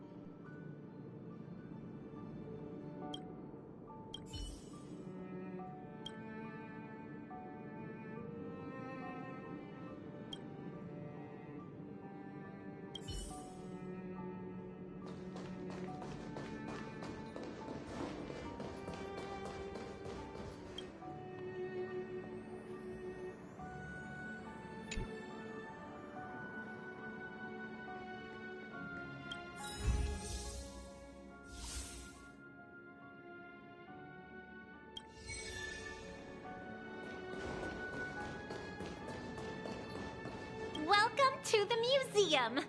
Welcome to the museum!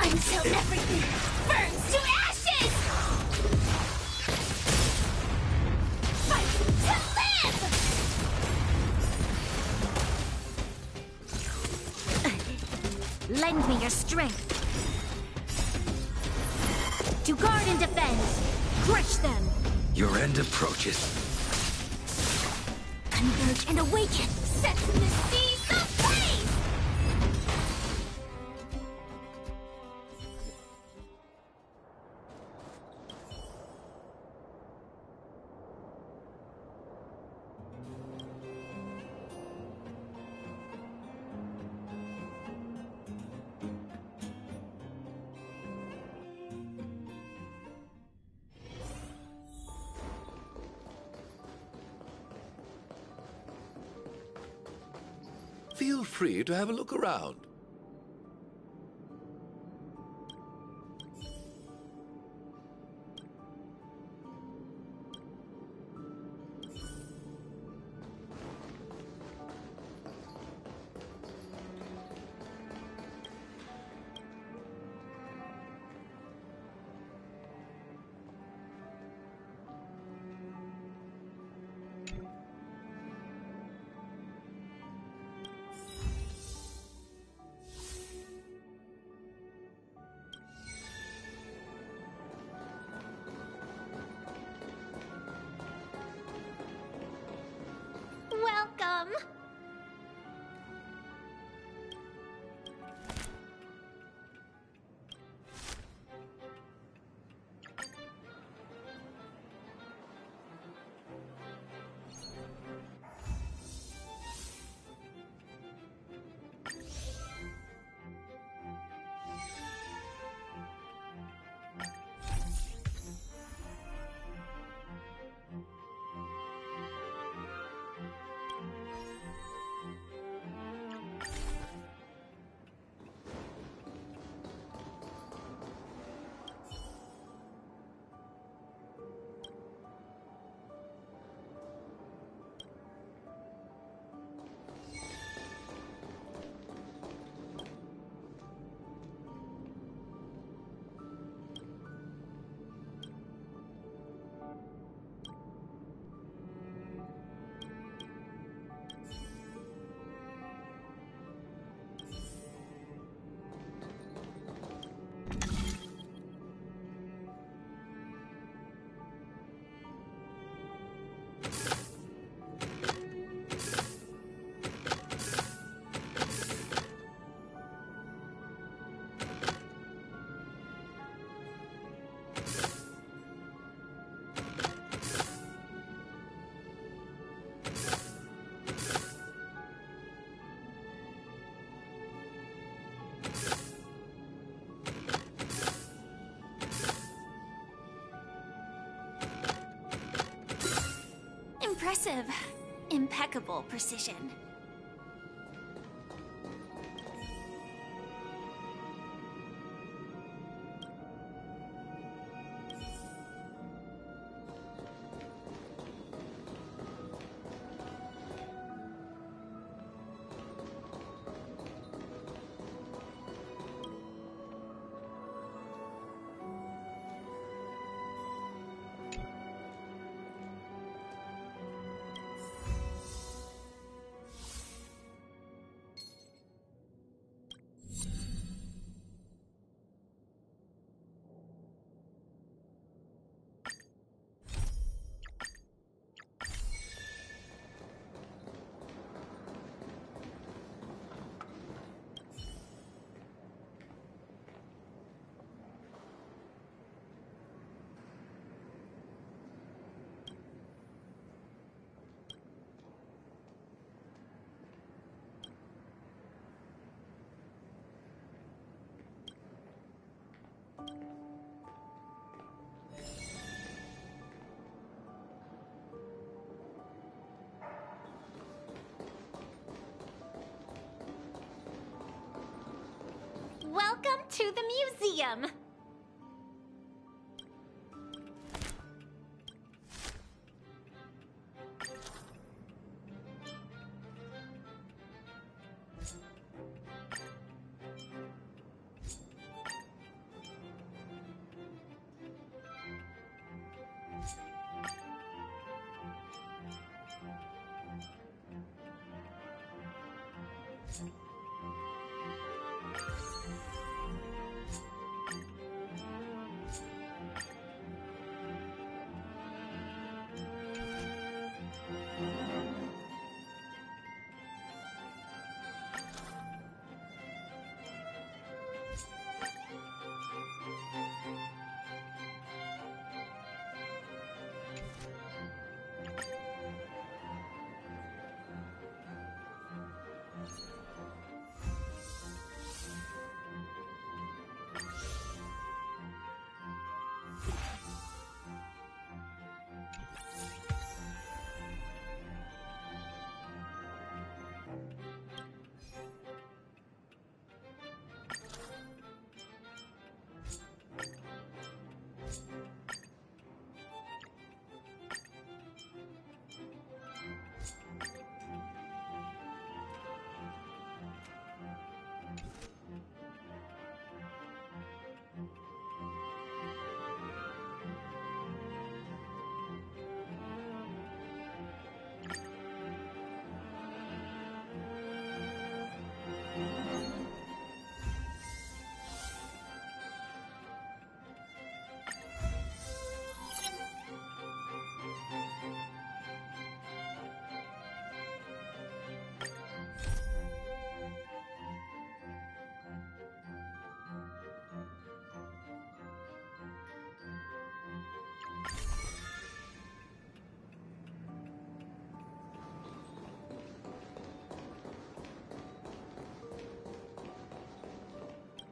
Until everything burns to ashes! Fight to live! Lend me your strength. To guard and defend. Crush them. Your end approaches. Converge and awaken. Set the seas ablaze! Feel free to have a look around. Welcome! Impressive. Impeccable precision. Welcome to the museum!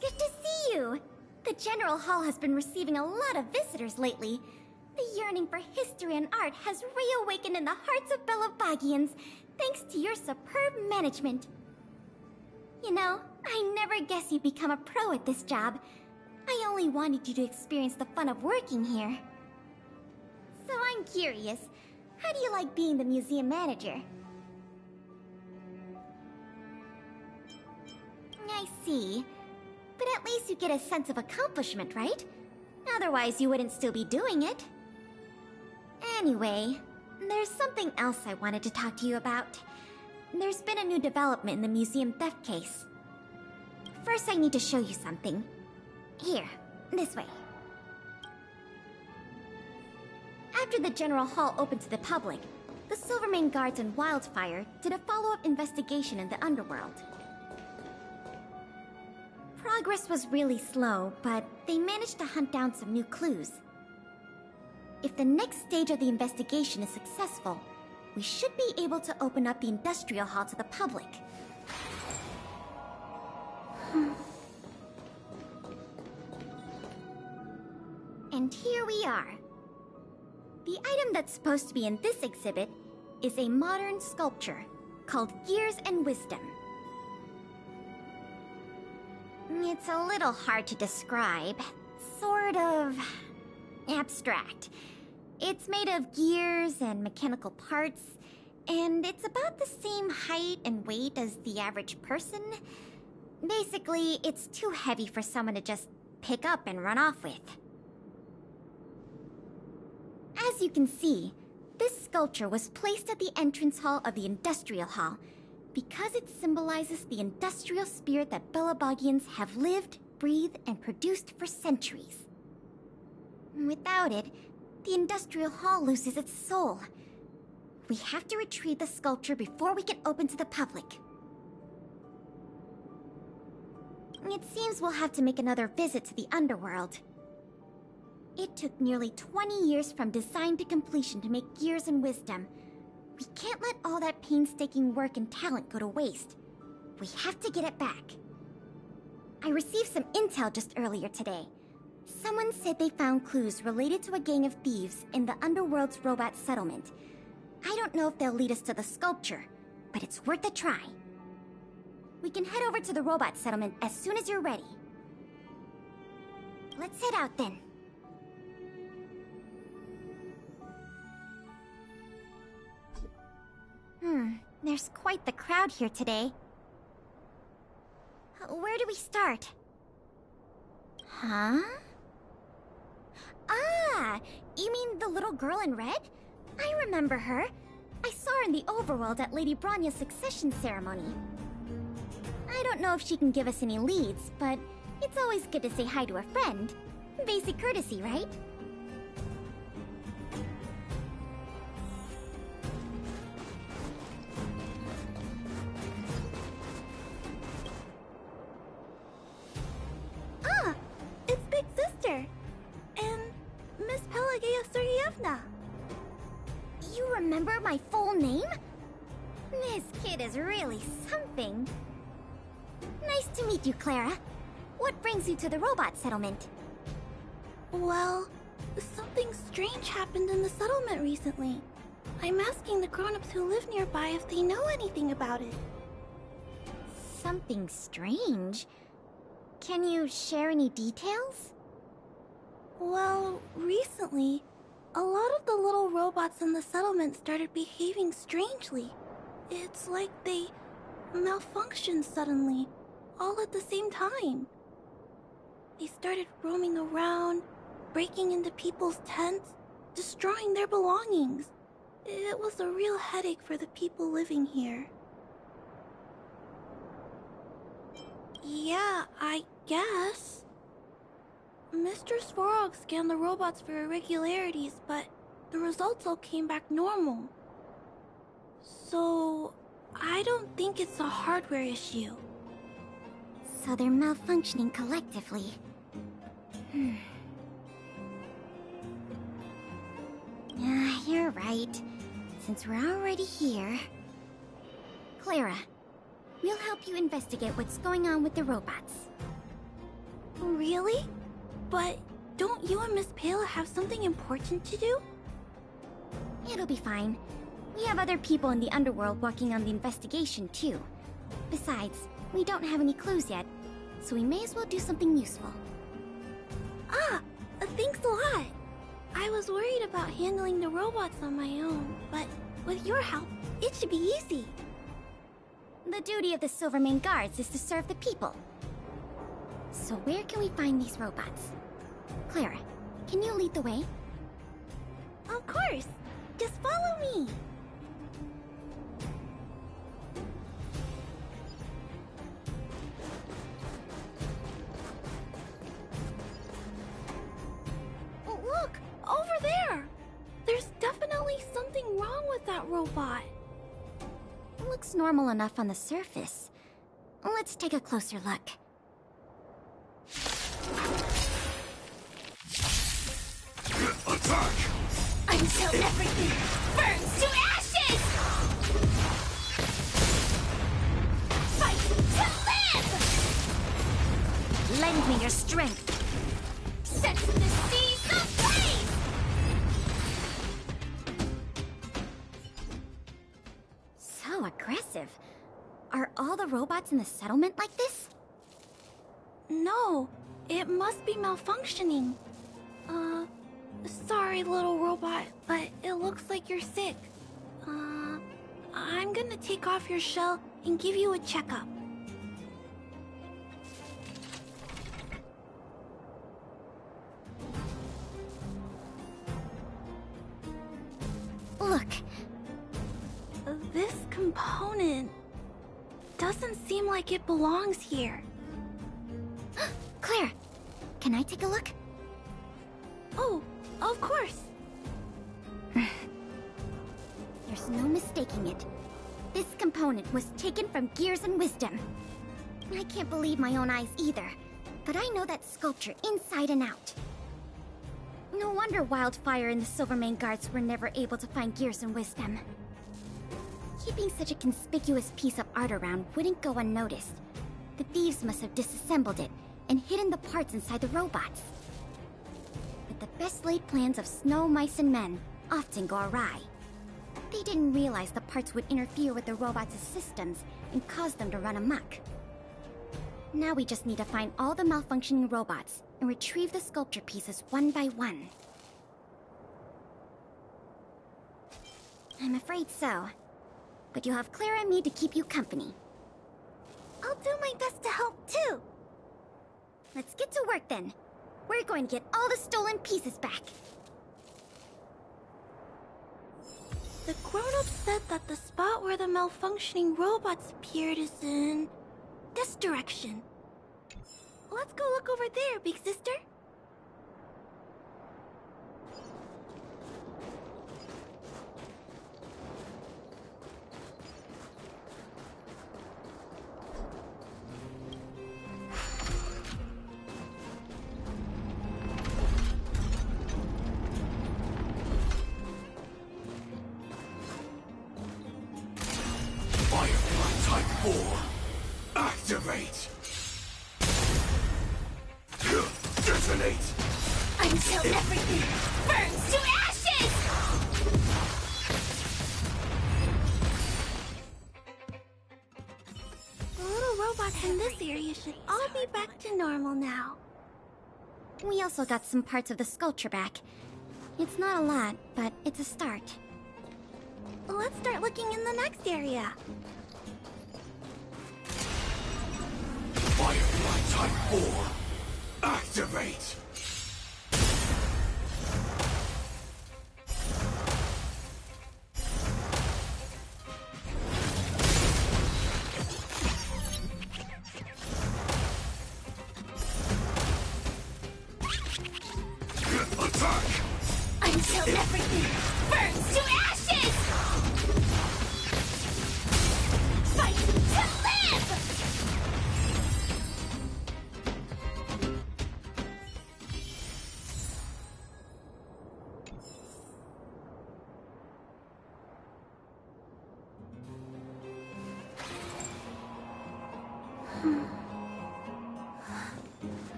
Good to see you! The General Hall has been receiving a lot of visitors lately. The yearning for history and art has reawakened in the hearts of Belabogians, thanks to your superb management. You know, I never guessed you'd become a pro at this job. I only wanted you to experience the fun of working here. So I'm curious, how do you like being the museum manager? I see. But at least you get a sense of accomplishment, right? Otherwise, you wouldn't still be doing it. Anyway, there's something else I wanted to talk to you about. There's been a new development in the museum theft case. First, I need to show you something. Here, this way. After the General Hall opened to the public, the Silvermane Guards and Wildfire did a follow-up investigation in the underworld. Progress was really slow, but they managed to hunt down some new clues. If the next stage of the investigation is successful, we should be able to open up the Industrial Hall to the public. And here we are. The item that's supposed to be in this exhibit is a modern sculpture called Gears and Wisdom. It's a little hard to describe. Sort of abstract. It's made of gears and mechanical parts, and it's about the same height and weight as the average person. Basically, it's too heavy for someone to just pick up and run off with. As you can see, this sculpture was placed at the entrance hall of the Industrial Hall because it symbolizes the industrial spirit that Belabogians have lived, breathed, and produced for centuries. Without it, the Industrial Hall loses its soul. We have to retrieve the sculpture before we can open to the public. It seems we'll have to make another visit to the underworld. It took nearly 20 years from design to completion to make Gears and Wisdom. We can't let all that painstaking work and talent go to waste. We have to get it back. I received some intel just earlier today. Someone said they found clues related to a gang of thieves in the underworld's robot settlement. I don't know if they'll lead us to the sculpture, but it's worth a try. We can head over to the robot settlement as soon as you're ready. Let's head out then. There's quite the crowd here today. Where do we start? Huh? Ah! You mean the little girl in red? I remember her. I saw her in the overworld at Lady Bronya's succession ceremony. I don't know if she can give us any leads, but it's always good to say hi to a friend. Basic courtesy, right? Ah! It's Big Sister! And Miss Pelageya Sergeyevna! You remember my full name? This kid is really something. Nice to meet you, Clara. What brings you to the robot settlement? Well, something strange happened in the settlement recently. I'm asking the grown-ups who live nearby if they know anything about it. Something strange? Can you share any details? Well, recently, a lot of the little robots in the settlement started behaving strangely. It's like they malfunctioned suddenly, all at the same time. They started roaming around, breaking into people's tents, destroying their belongings. It was a real headache for the people living here. Yeah, I guess. Mr. Svarog scanned the robots for irregularities, but the results all came back normal. So, I don't think it's a hardware issue. So they're malfunctioning collectively. You're right. Since we're already here... Clara, we'll help you investigate what's going on with the robots. Really? But don't you and Miss Pela have something important to do? It'll be fine. We have other people in the underworld working on the investigation, too. Besides, we don't have any clues yet, so we may as well do something useful. Ah, thanks a lot. I was worried about handling the robots on my own, but with your help, it should be easy. The duty of the Silvermane Guards is to serve the people. So where can we find these robots? Clara, can you lead the way? Of course! Just follow me! Look! Over there! There's definitely something wrong with that robot. Looks normal enough on the surface. Let's take a closer look. Attack! Until everything burns to ashes! Fight to live! Lend me your strength. Set the seas ablaze! So aggressive. Are all the robots in the settlement like this? No, it must be malfunctioning. Sorry, little robot, but it looks like you're sick. I'm gonna take off your shell and give you a checkup. Look. This component doesn't seem like it belongs here. Claire, can I take a look? Oh, of course. There's no mistaking it. This component was taken from Gears and Wisdom. I can't believe my own eyes either, but I know that sculpture inside and out. No wonder Wildfire and the Silvermane Guards were never able to find Gears and Wisdom. Keeping such a conspicuous piece of art around wouldn't go unnoticed. The thieves must have disassembled it and hidden the parts inside the robots. But the best laid plans of snow, mice, and men often go awry. They didn't realize the parts would interfere with the robots' systems and cause them to run amok. Now we just need to find all the malfunctioning robots and retrieve the sculpture pieces one by one. I'm afraid so. But you'll have Clara and me to keep you company. I'll do my best to help too. Let's get to work then. We're going to get all the stolen pieces back. The grown-ups said that the spot where the malfunctioning robots appeared is in this direction. Let's go look over there, big sister. Activate! Detonate! Until everything burns to ashes! The little robots in this area should all be back to normal now. We also got some parts of the sculpture back. It's not a lot, but it's a start. Let's start looking in the next area. Firefly Type 4! Activate! Attack! Until everything burns to ashes! Fight to live!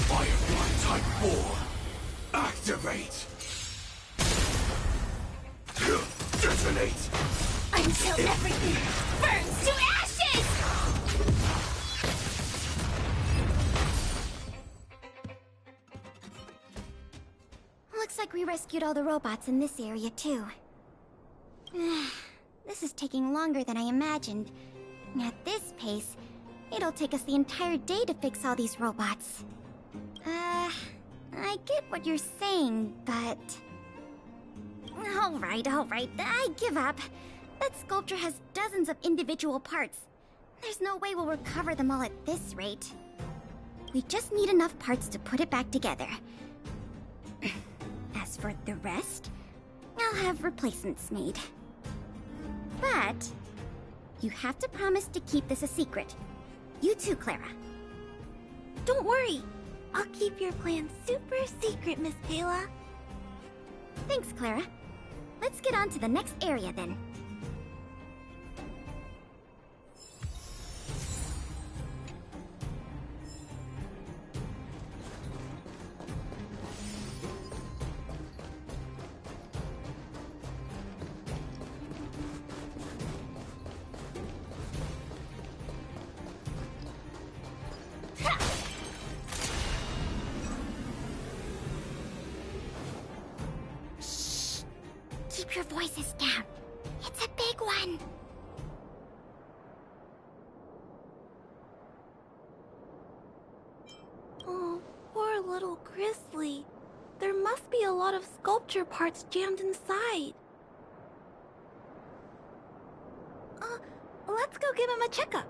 Firefly Type 4! Activate! Detonate! Until everything burns to ashes! Looks like we rescued all the robots in this area, too. This is taking longer than I imagined. At this pace, it'll take us the entire day to fix all these robots. I get what you're saying, but... Alright, I give up. That sculpture has dozens of individual parts. There's no way we'll recover them all at this rate. We just need enough parts to put it back together. As for the rest, I'll have replacements made. But you have to promise to keep this a secret. You too, Clara. Don't worry. I'll keep your plan super secret, Miss Kayla. Thanks, Clara. Let's get on to the next area then. Keep your voices down. It's a big one. Oh, poor little Grizzly. There must be a lot of sculpture parts jammed inside. Let's go give him a checkup.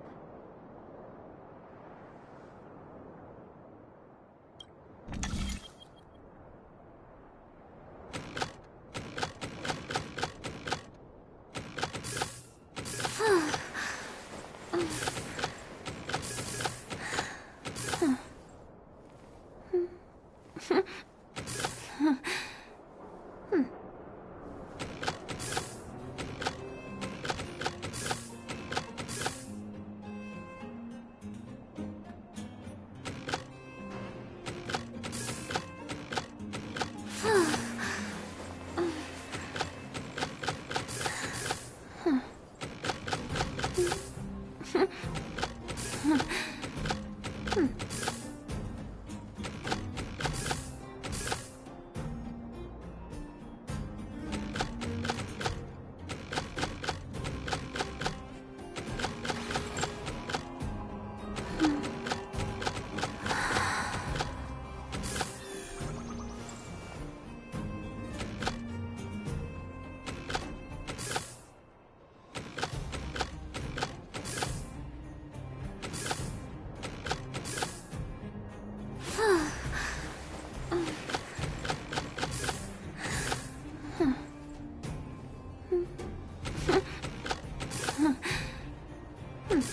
Phew.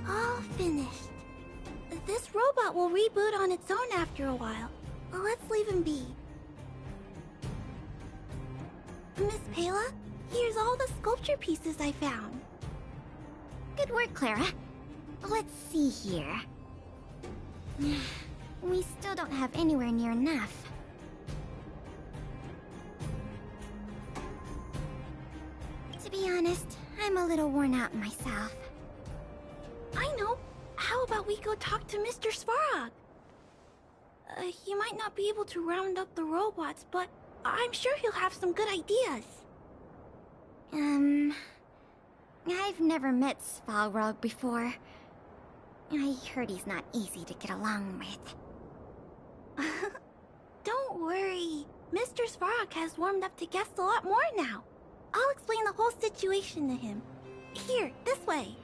All finished. This robot will reboot on its own after a while. Let's leave him be. Miss Pela, here's all the sculpture pieces I found. Good work, Clara. Let's see here. We still don't have anywhere near enough. To be honest, I'm a little worn out myself. I know. How about we go talk to Mr. Svarog? He might not be able to round up the robots, but I'm sure he'll have some good ideas. I've never met Svarog before. I heard he's not easy to get along with. Don't worry. Mr. Svarog has warmed up to guests a lot more now. I'll explain the whole situation to him. Here, this way.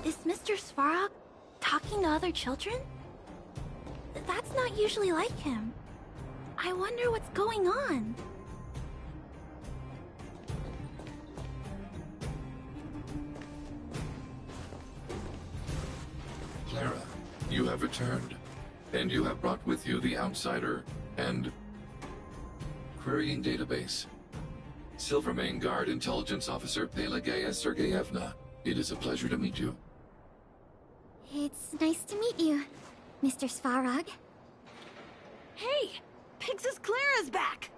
Is Mr. Svarog talking to other children? That's not usually like him. I wonder what's going on. Clara, you have returned, and you have brought with you the Outsider and Querying Database. Silvermane Guard Intelligence Officer Pelageya Sergeyevna, it is a pleasure to meet you. It's nice to meet you, Mr. Svarog. Hey! Big Sis Clara's back!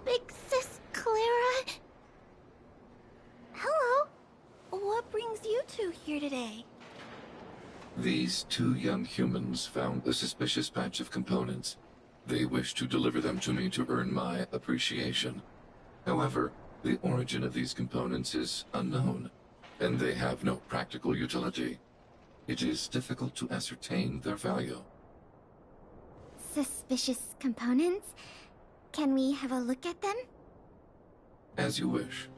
Big Sis Clara? Hello. What brings you two here today? These two young humans found a suspicious batch of components. They wish to deliver them to me to earn my appreciation. However, the origin of these components is unknown, and they have no practical utility. It is difficult to ascertain their value. Suspicious components? Can we have a look at them? As you wish.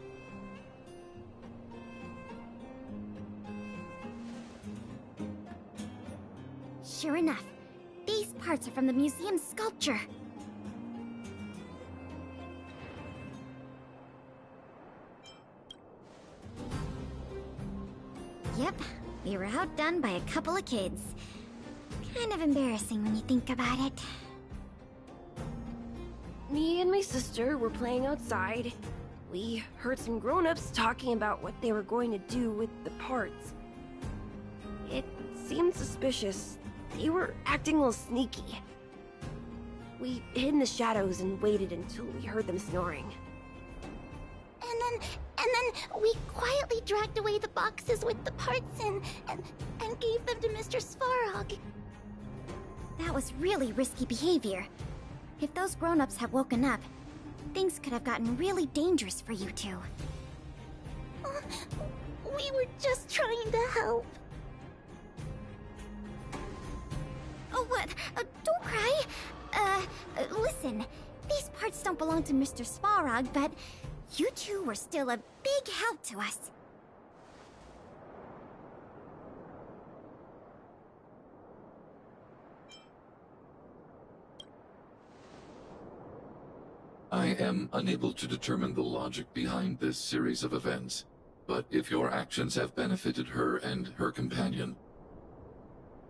Sure enough, these parts are from the museum's sculpture. Yep, we were outdone by a couple of kids. Kind of embarrassing when you think about it. Me and my sister were playing outside. We heard some grown-ups talking about what they were going to do with the parts. It seemed suspicious, they were acting a little sneaky. We hid in the shadows and waited until we heard them snoring. And then we quietly dragged away the boxes with the parts in and gave them to Mr. Svarog. That was really risky behavior. If those grown-ups had woken up, things could have gotten really dangerous for you two. We were just trying to help. Oh, what? Don't cry. Listen. These parts don't belong to Mr. Svarog, but you two were still a big help to us. I am unable to determine the logic behind this series of events, but if your actions have benefited her and her companion,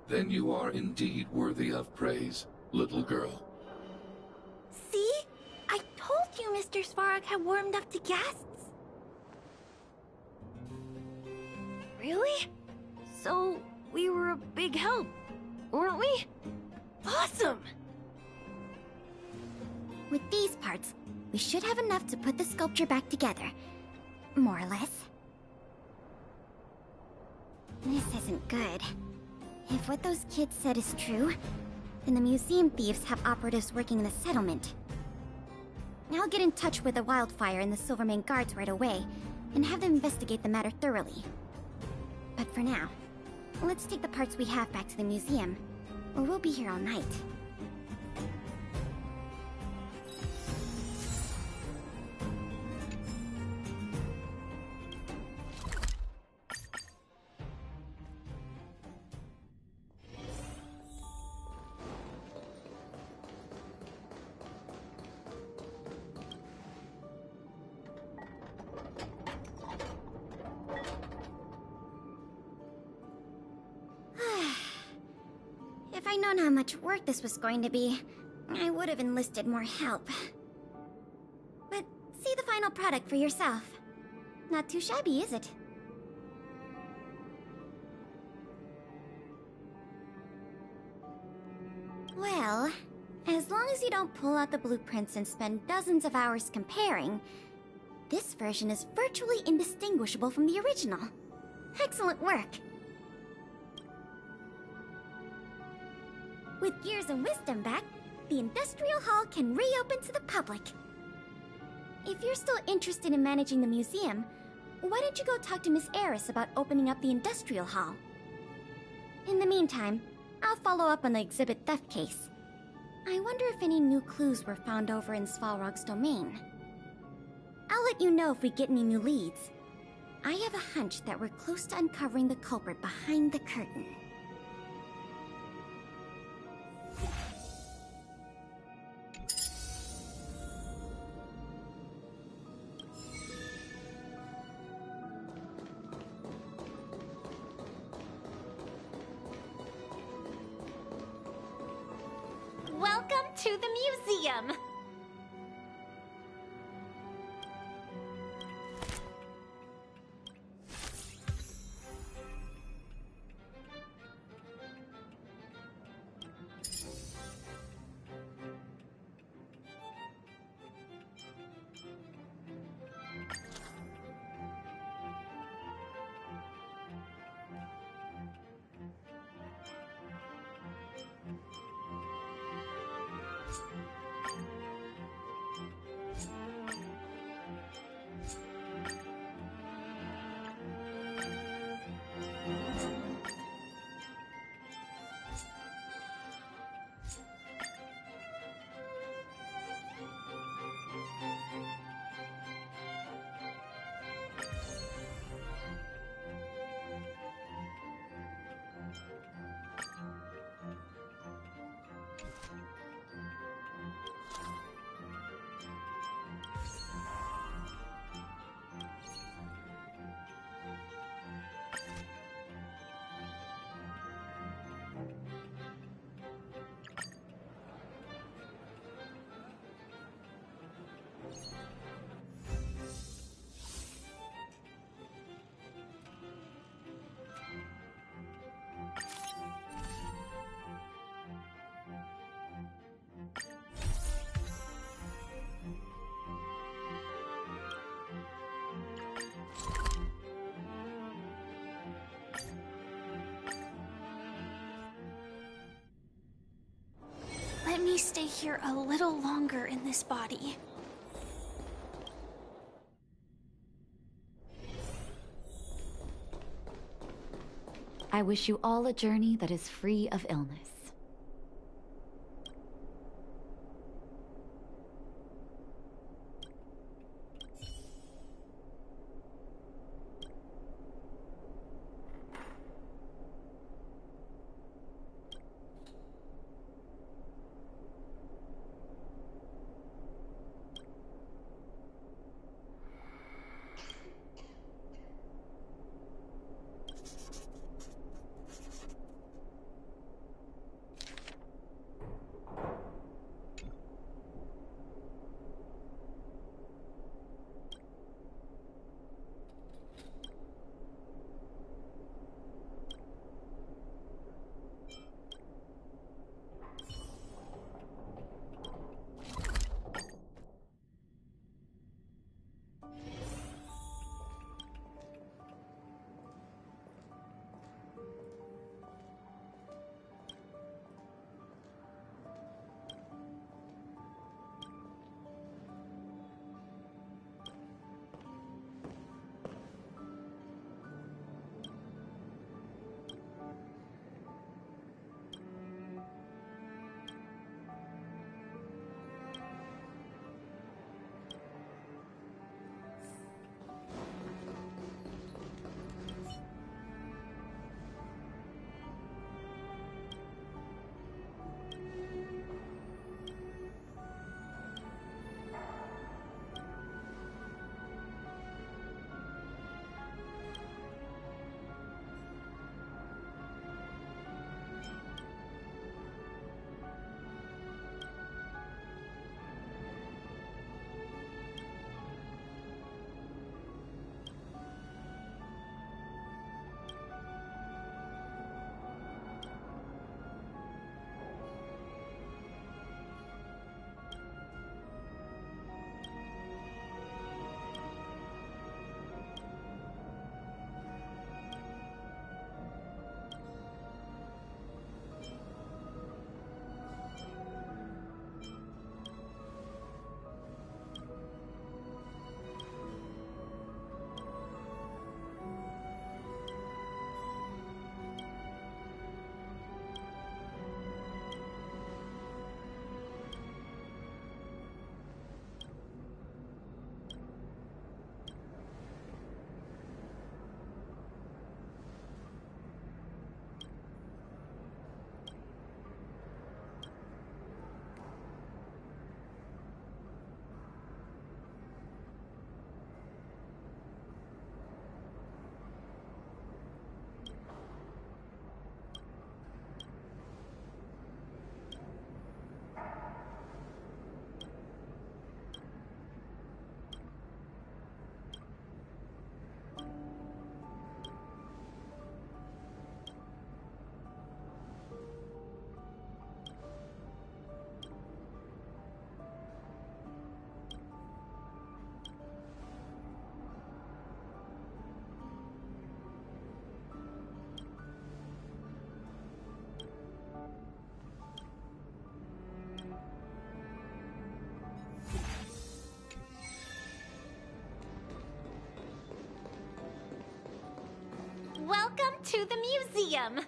then you are indeed worthy of praise, little girl. See? I told you Mr. Svarog had warmed up to guests. Really? So, we were a big help, weren't we? Awesome! With these parts, we should have enough to put the sculpture back together. More or less. This isn't good. If what those kids said is true, then the museum thieves have operatives working in the settlement. I'll get in touch with the Wildfire and the Silvermane guards right away, and have them investigate the matter thoroughly. But for now, let's take the parts we have back to the museum, or we'll be here all night. If I'd known how much work this was going to be, I would have enlisted more help. But see the final product for yourself. Not too shabby, is it? Well, as long as you don't pull out the blueprints and spend dozens of hours comparing, this version is virtually indistinguishable from the original. Excellent work! With Gears and Wisdom back, the Industrial Hall can reopen to the public. If you're still interested in managing the museum, why don't you go talk to Miss Eris about opening up the Industrial Hall? In the meantime, I'll follow up on the exhibit theft case. I wonder if any new clues were found over in Svarog's domain. I'll let you know if we get any new leads. I have a hunch that we're close to uncovering the culprit behind the curtain. Welcome to the museum! me stay here a little longer in this body. I wish you all a journey that is free of illness. Welcome to the museum!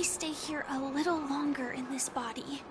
stay here a little longer in this body.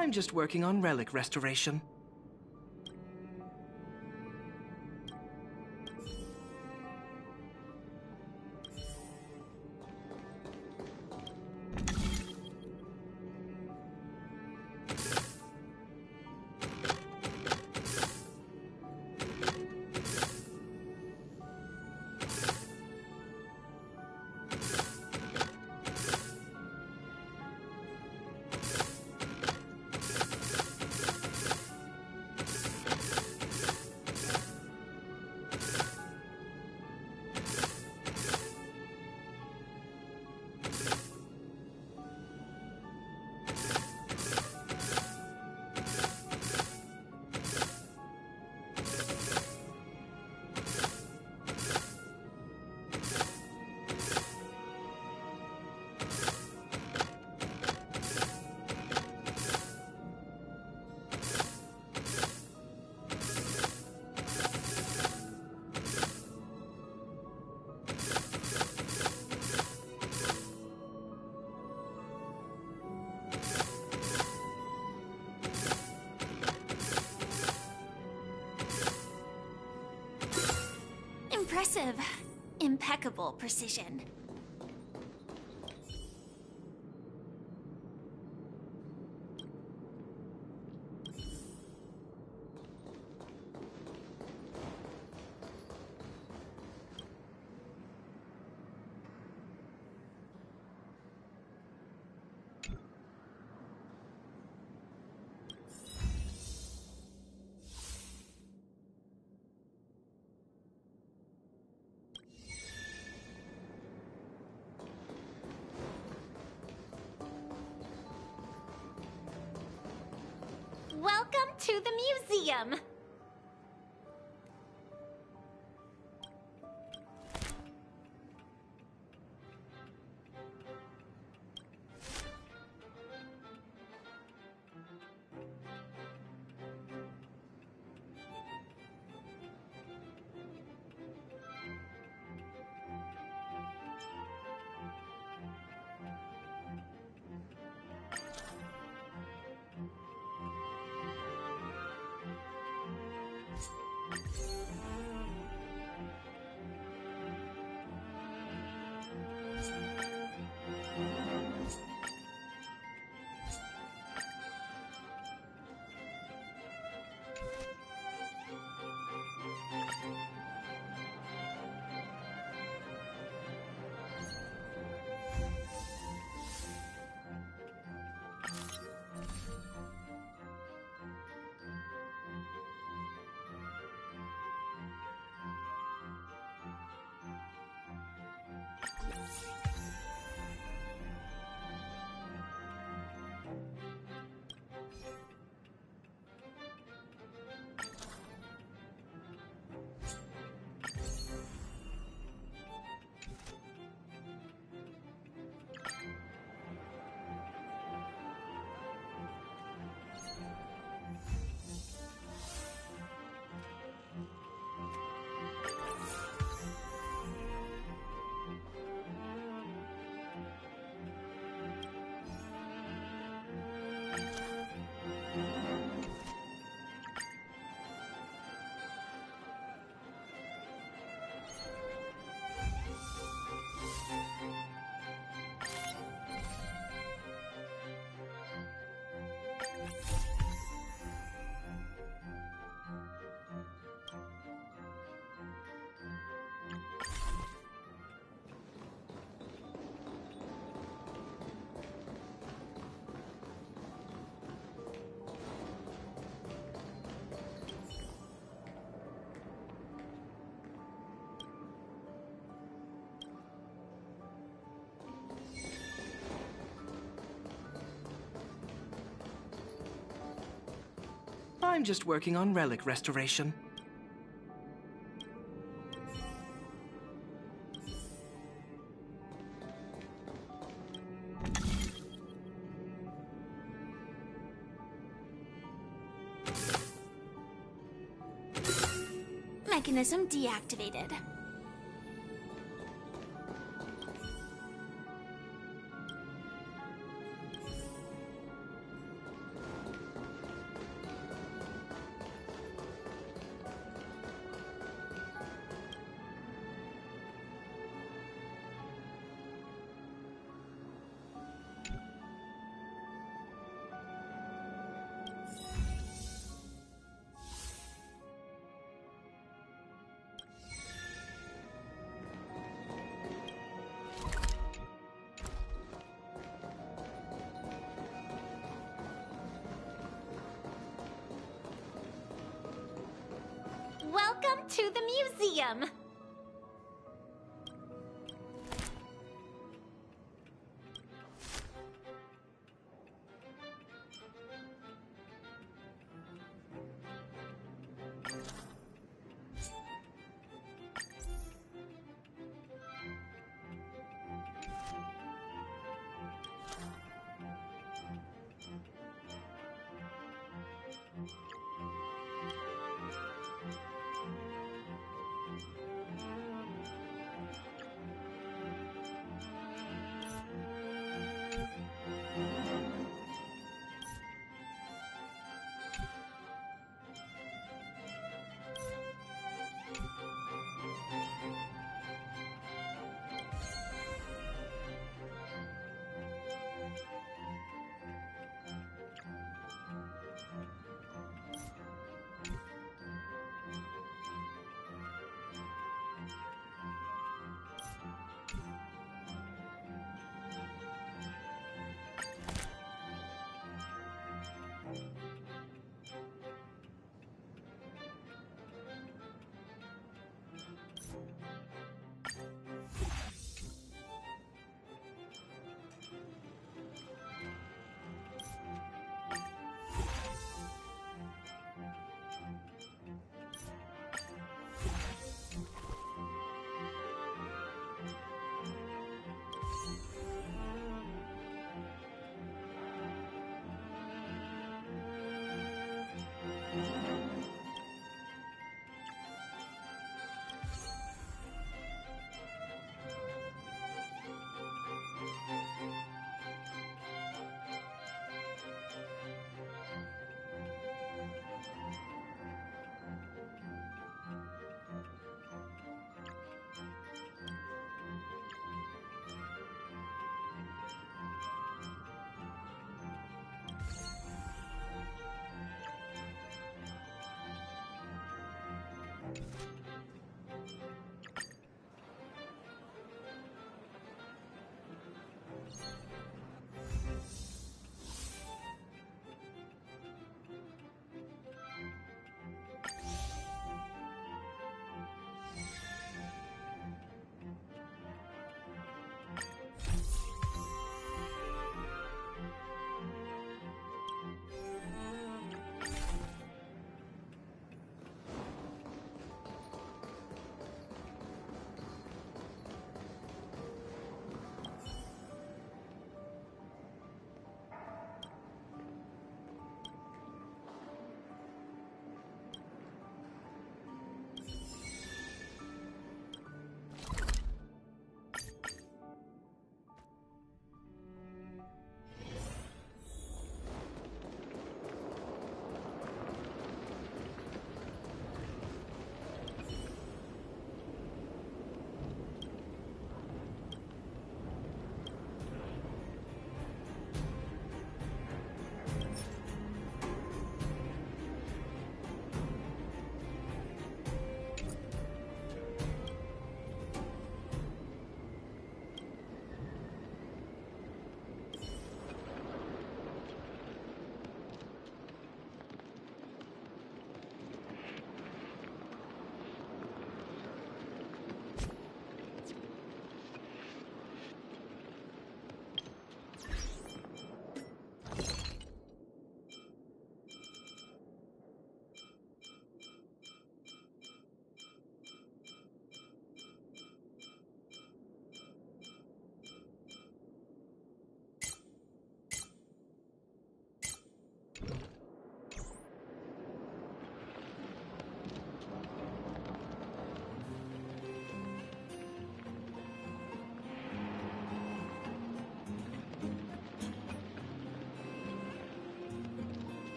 I'm just working on relic restoration. Impressive. Impeccable precision. Welcome to the museum! I'm just working on relic restoration. Mechanism deactivated. to the museum!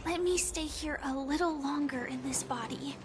Let me stay here a little longer in this body.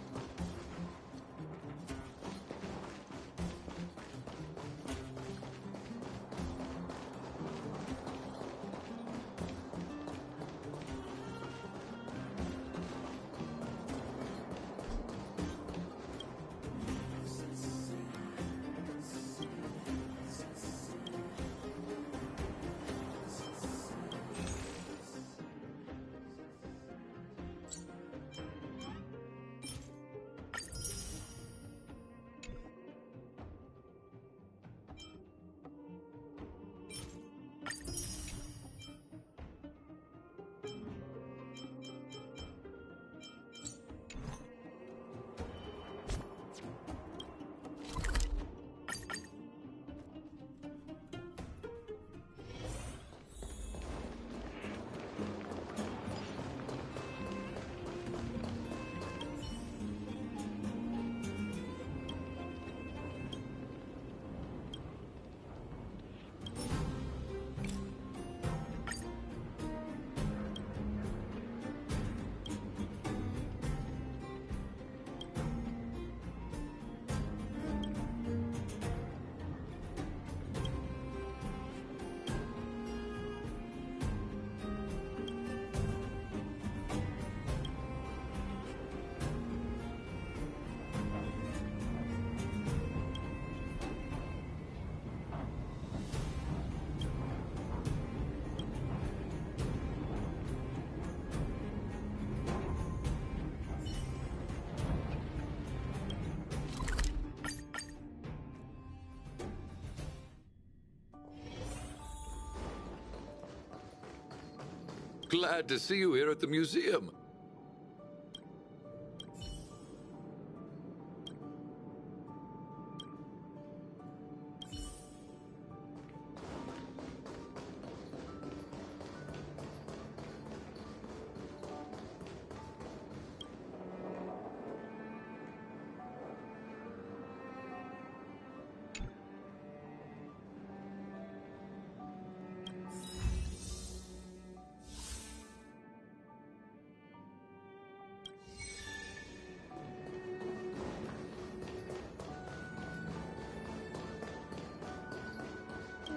Glad to see you here at the museum.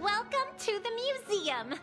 Welcome to the museum!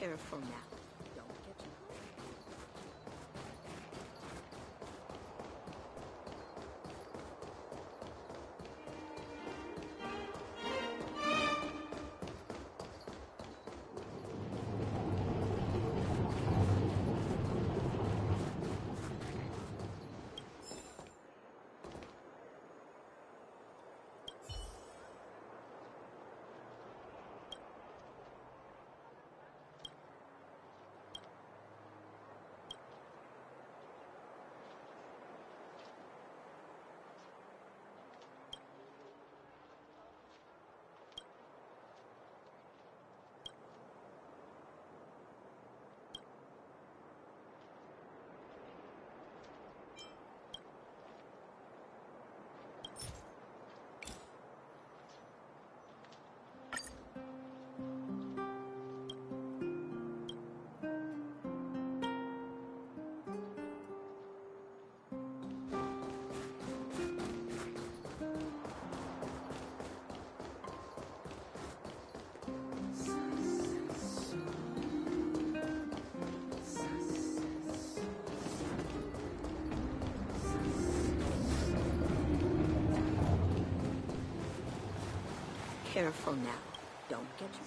Careful now. Don't get your Careful now. Don't get your...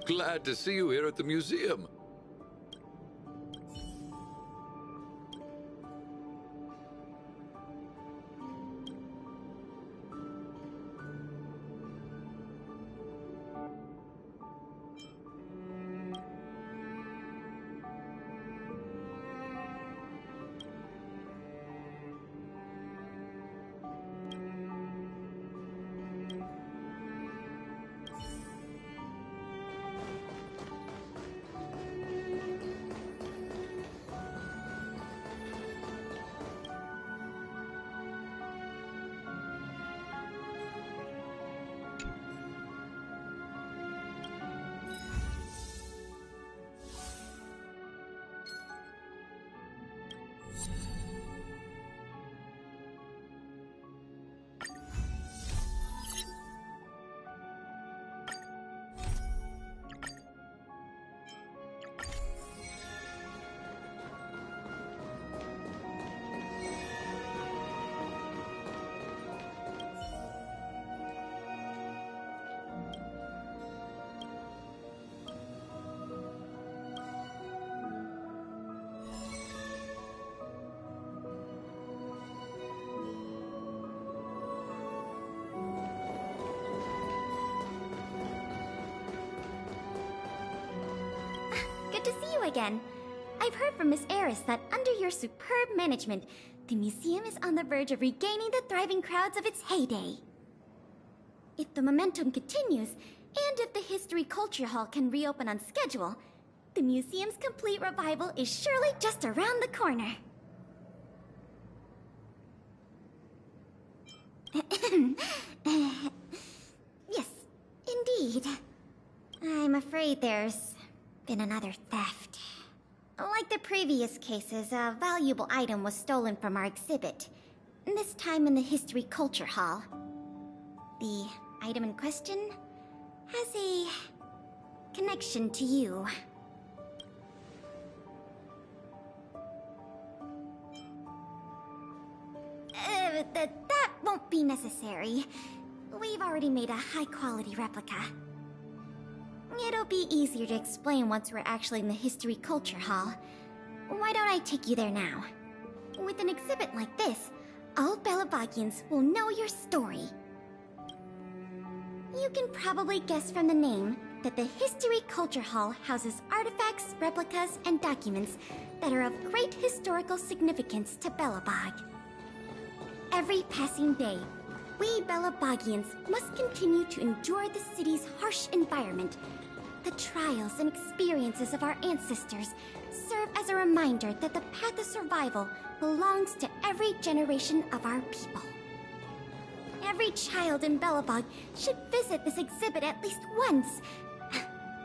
Glad to see you here at the museum. Good to see you again. I've heard from Miss Eris that under your superb management, the museum is on the verge of regaining the thriving crowds of its heyday. If the momentum continues, and if the History Culture Hall can reopen on schedule, the museum's complete revival is surely just around the corner. Yes, indeed. I'm afraid there's been another theft. Like the previous cases, a valuable item was stolen from our exhibit. This time in the History Culture Hall. The item in question has a connection to you. That won't be necessary. We've already made a high-quality replica. It'll be easier to explain once we're actually in the History Culture Hall. Why don't I take you there now? With an exhibit like this, all Belabogians will know your story. You can probably guess from the name that the History Culture Hall houses artifacts, replicas, and documents that are of great historical significance to Belabog. Every passing day, we Belabogians must continue to endure the city's harsh environment. The trials and experiences of our ancestors serve as a reminder that the path of survival belongs to every generation of our people. Every child in Belabog should visit this exhibit at least once.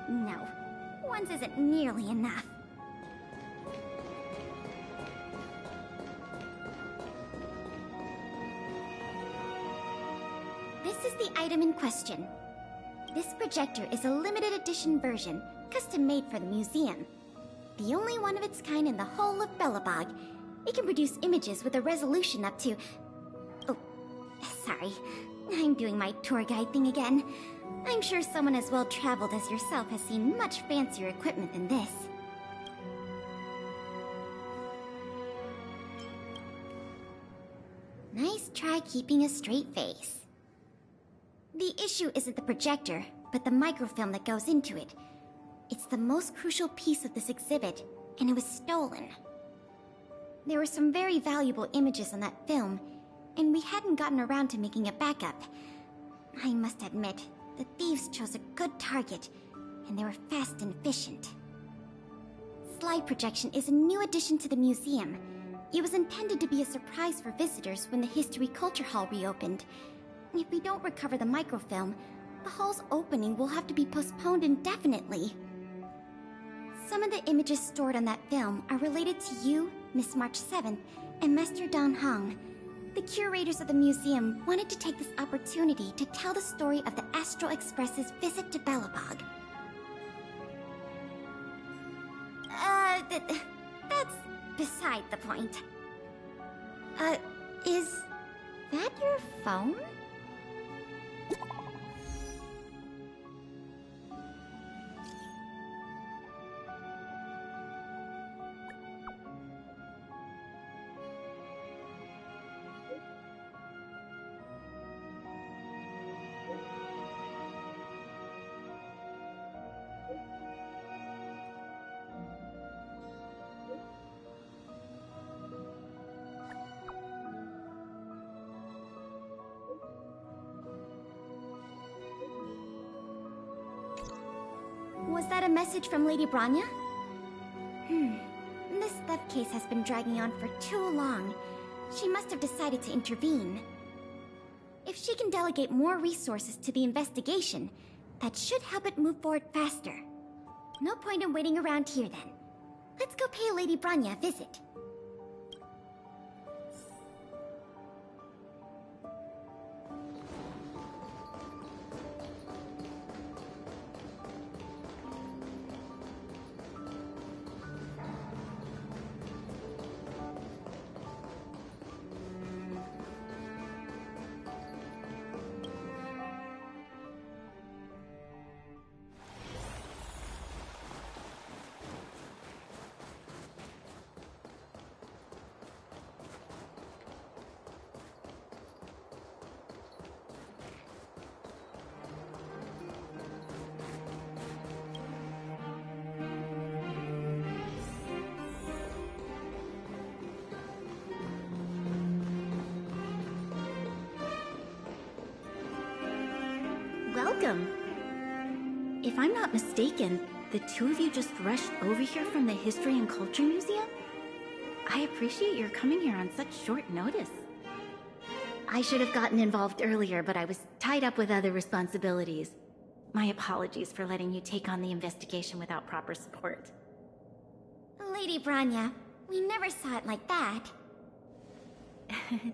No, once isn't nearly enough. item in question. This projector is a limited edition version, custom made for the museum. The only one of its kind in the whole of Belabog. It can produce images with a resolution up to... Oh, sorry. I'm doing my tour guide thing again. I'm sure someone as well traveled as yourself has seen much fancier equipment than this. Nice try keeping a straight face. The issue isn't the projector, but the microfilm that goes into it. It's the most crucial piece of this exhibit, and it was stolen. There were some very valuable images on that film, and we hadn't gotten around to making a backup. I must admit, the thieves chose a good target, and they were fast and efficient. Slide projection is a new addition to the museum. It was intended to be a surprise for visitors when the History Culture Hall reopened. If we don't recover the microfilm, the hall's opening will have to be postponed indefinitely. Some of the images stored on that film are related to you, Miss March 7th, and Master Dan Hong. The curators of the museum wanted to take this opportunity to tell the story of the Astral Express's visit to Belabog. That's beside the point. Is that your phone? Was that a message from Lady Branya? This theft case has been dragging on for too long. She must have decided to intervene. If she can delegate more resources to the investigation, that should help it move forward faster. No point in waiting around here then. Let's go pay Lady Branya a visit. Welcome. If I'm not mistaken, the two of you just rushed over here from the History and Culture Museum? I appreciate your coming here on such short notice. I should have gotten involved earlier, but I was tied up with other responsibilities. My apologies for letting you take on the investigation without proper support. Lady Branya, we never saw it like that.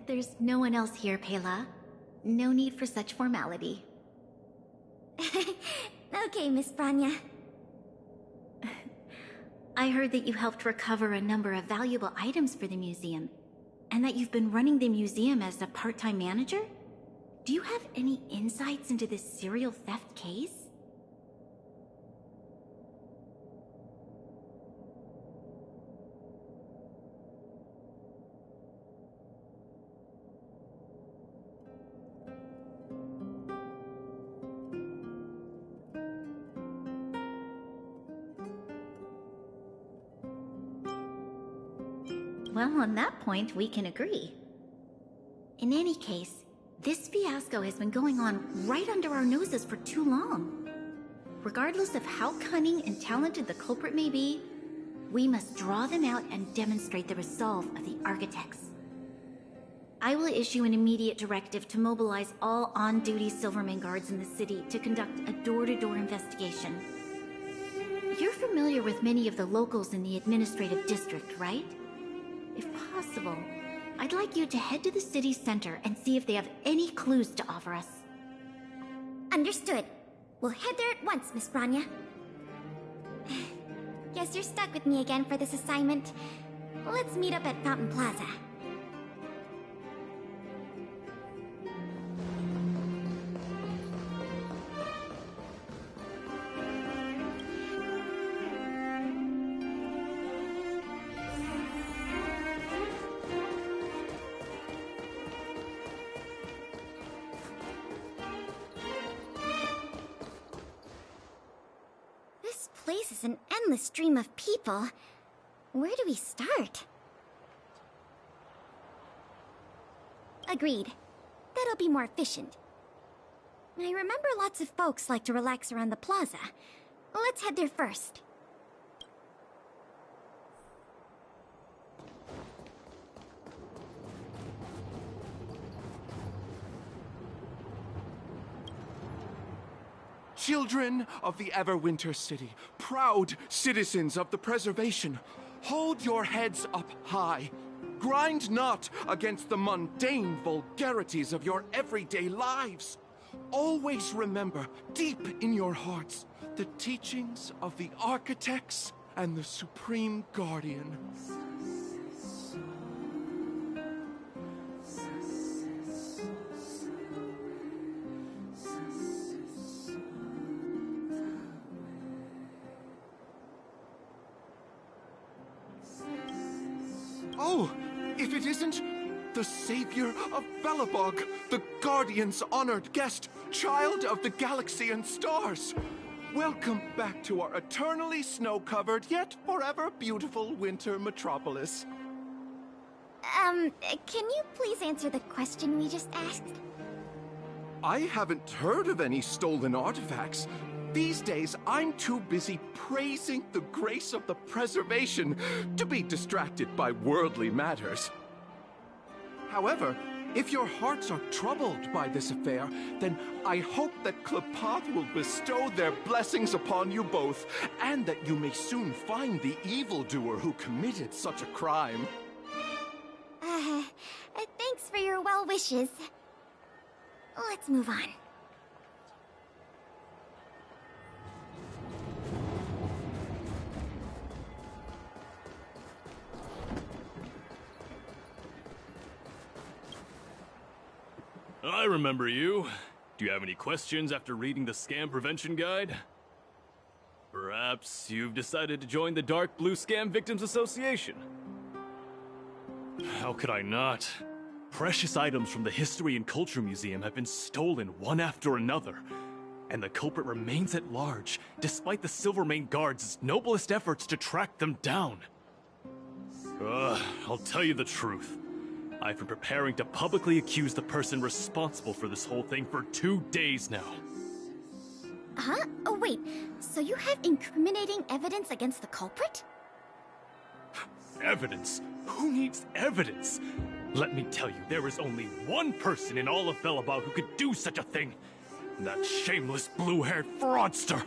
There's no one else here, Pela. No need for such formality. Okay, Miss Branya. I heard that you helped recover a number of valuable items for the museum, and that you've been running the museum as a part-time manager? Do you have any insights into this serial theft case? Well, on that point, we can agree. In any case, this fiasco has been going on right under our noses for too long. Regardless of how cunning and talented the culprit may be, we must draw them out and demonstrate the resolve of the architects. I will issue an immediate directive to mobilize all on-duty Silverman guards in the city to conduct a door-to-door investigation. You're familiar with many of the locals in the administrative district, right? If possible, I'd like you to head to the city center and see if they have any clues to offer us. Understood. We'll head there at once, Miss Branya. Guess you're stuck with me again for this assignment. Let's meet up at Fountain Plaza. This place is an endless stream of people. Where do we start? Agreed. That'll be more efficient. I remember lots of folks like to relax around the plaza. Let's head there first. Children of the Everwinter City, proud citizens of the preservation, hold your heads up high. Grind not against the mundane vulgarities of your everyday lives. Always remember, deep in your hearts, the teachings of the architects and the Supreme Guardian. Oh, if it isn't the savior of Belabog, the Guardian's honored guest, child of the galaxy and stars. Welcome back to our eternally snow-covered, yet forever beautiful winter metropolis. Can you please answer the question we just asked? I haven't heard of any stolen artifacts. These days, I'm too busy praising the grace of the preservation to be distracted by worldly matters. However, if your hearts are troubled by this affair, then I hope that Klepath will bestow their blessings upon you both, and that you may soon find the evildoer who committed such a crime. Thanks for your well wishes. Let's move on. I remember you. Do you have any questions after reading the Scam Prevention Guide? Perhaps you've decided to join the Dark Blue Scam Victims Association? How could I not? Precious items from the History and Culture Museum have been stolen one after another, and the culprit remains at large, despite the Silvermane Guards' noblest efforts to track them down. I'll tell you the truth. I've been preparing to publicly accuse the person responsible for this whole thing for 2 days now. Huh? Oh, wait. So you have incriminating evidence against the culprit? Evidence? Who needs evidence? Let me tell you, there is only one person in all of Belabog who could do such a thing. That shameless blue-haired fraudster!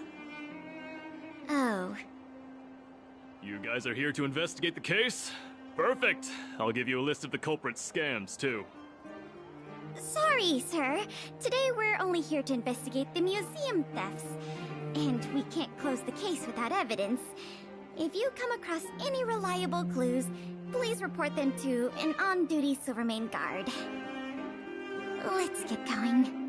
Oh. You guys are here to investigate the case? Perfect! I'll give you a list of the culprit's scams, too. Sorry, sir. Today we're only here to investigate the museum thefts. And we can't close the case without evidence. If you come across any reliable clues, please report them to an on-duty Silvermane guard. Let's get going.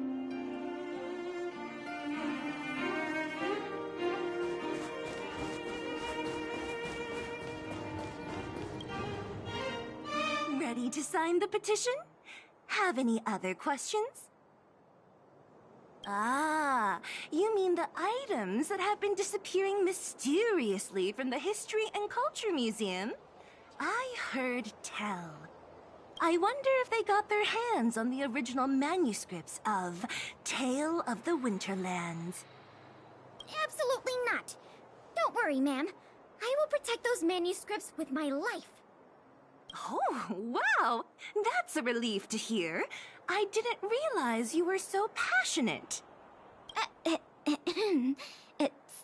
Ready to sign the petition? Have any other questions? Ah, you mean the items that have been disappearing mysteriously from the History and Culture Museum? I heard tell. I wonder if they got their hands on the original manuscripts of Tale of the Winterlands. Absolutely not. Don't worry, ma'am. I will protect those manuscripts with my life. Oh, wow! That's a relief to hear. I didn't realize you were so passionate.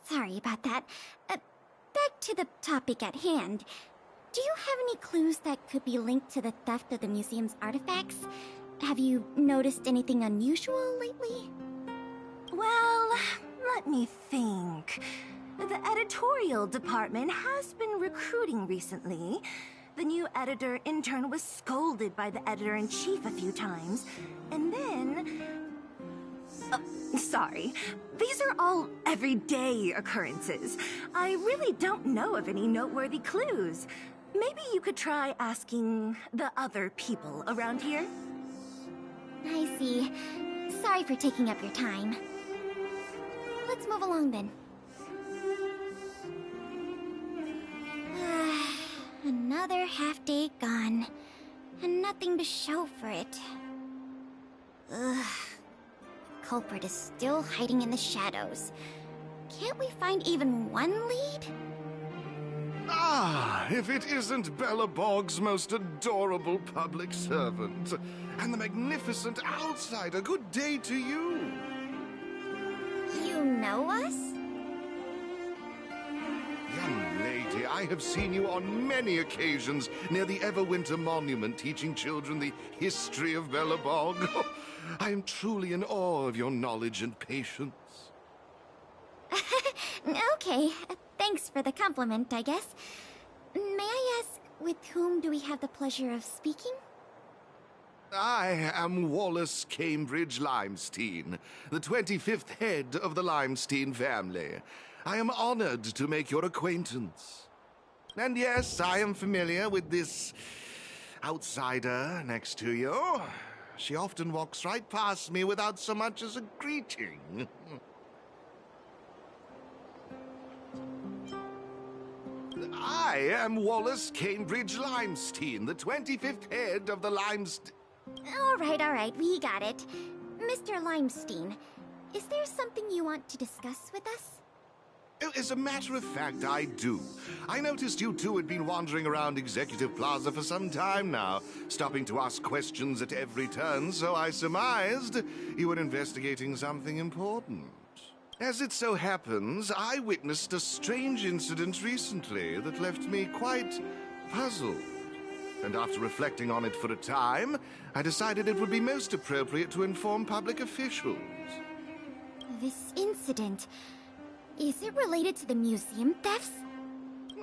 Sorry about that. Back to the topic at hand. Do you have any clues that could be linked to the theft of the museum's artifacts? Have you noticed anything unusual lately? Well, let me think. The editorial department has been recruiting recently. The new editor-intern was scolded by the editor-in-chief a few times, and then... sorry. These are all everyday occurrences. I really don't know of any noteworthy clues. Maybe you could try asking the other people around here? I see. Sorry for taking up your time. Let's move along then. Another half day gone, and nothing to show for it. Ugh. The culprit is still hiding in the shadows. Can't we find even one lead? Ah, if it isn't Belabog's most adorable public servant, and the magnificent outsider, good day to you. You know us? Young lady, I have seen you on many occasions near the Everwinter Monument teaching children the history of Belabog. I am truly in awe of your knowledge and patience. Okay, thanks for the compliment, I guess. May I ask, with whom do we have the pleasure of speaking? I am Wallace Cambridge Limestein, the 25th head of the Limestein family. I am honored to make your acquaintance. And yes, I am familiar with this outsider next to you. She often walks right past me without so much as a greeting. I am Wallace Cambridge Limestein, the 25th head of the Limestein... All right, we got it. Mr. Limestein, is there something you want to discuss with us? As a matter of fact, I do. I noticed you two had been wandering around Executive Plaza for some time now, stopping to ask questions at every turn, so I surmised you were investigating something important. As it so happens, I witnessed a strange incident recently that left me quite puzzled. And after reflecting on it for a time, I decided it would be most appropriate to inform public officials. This incident... is it related to the museum thefts?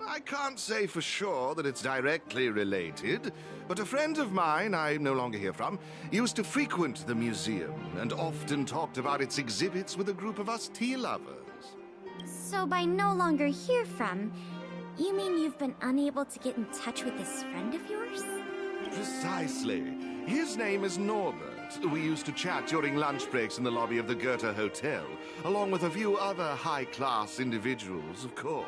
I can't say for sure that it's directly related, but a friend of mine I no longer hear from used to frequent the museum and often talked about its exhibits with a group of us tea lovers. So by no longer hear from, you mean you've been unable to get in touch with this friend of yours? Precisely. His name is Norbert. We used to chat during lunch breaks in the lobby of the Goethe Hotel, along with a few other high-class individuals, of course.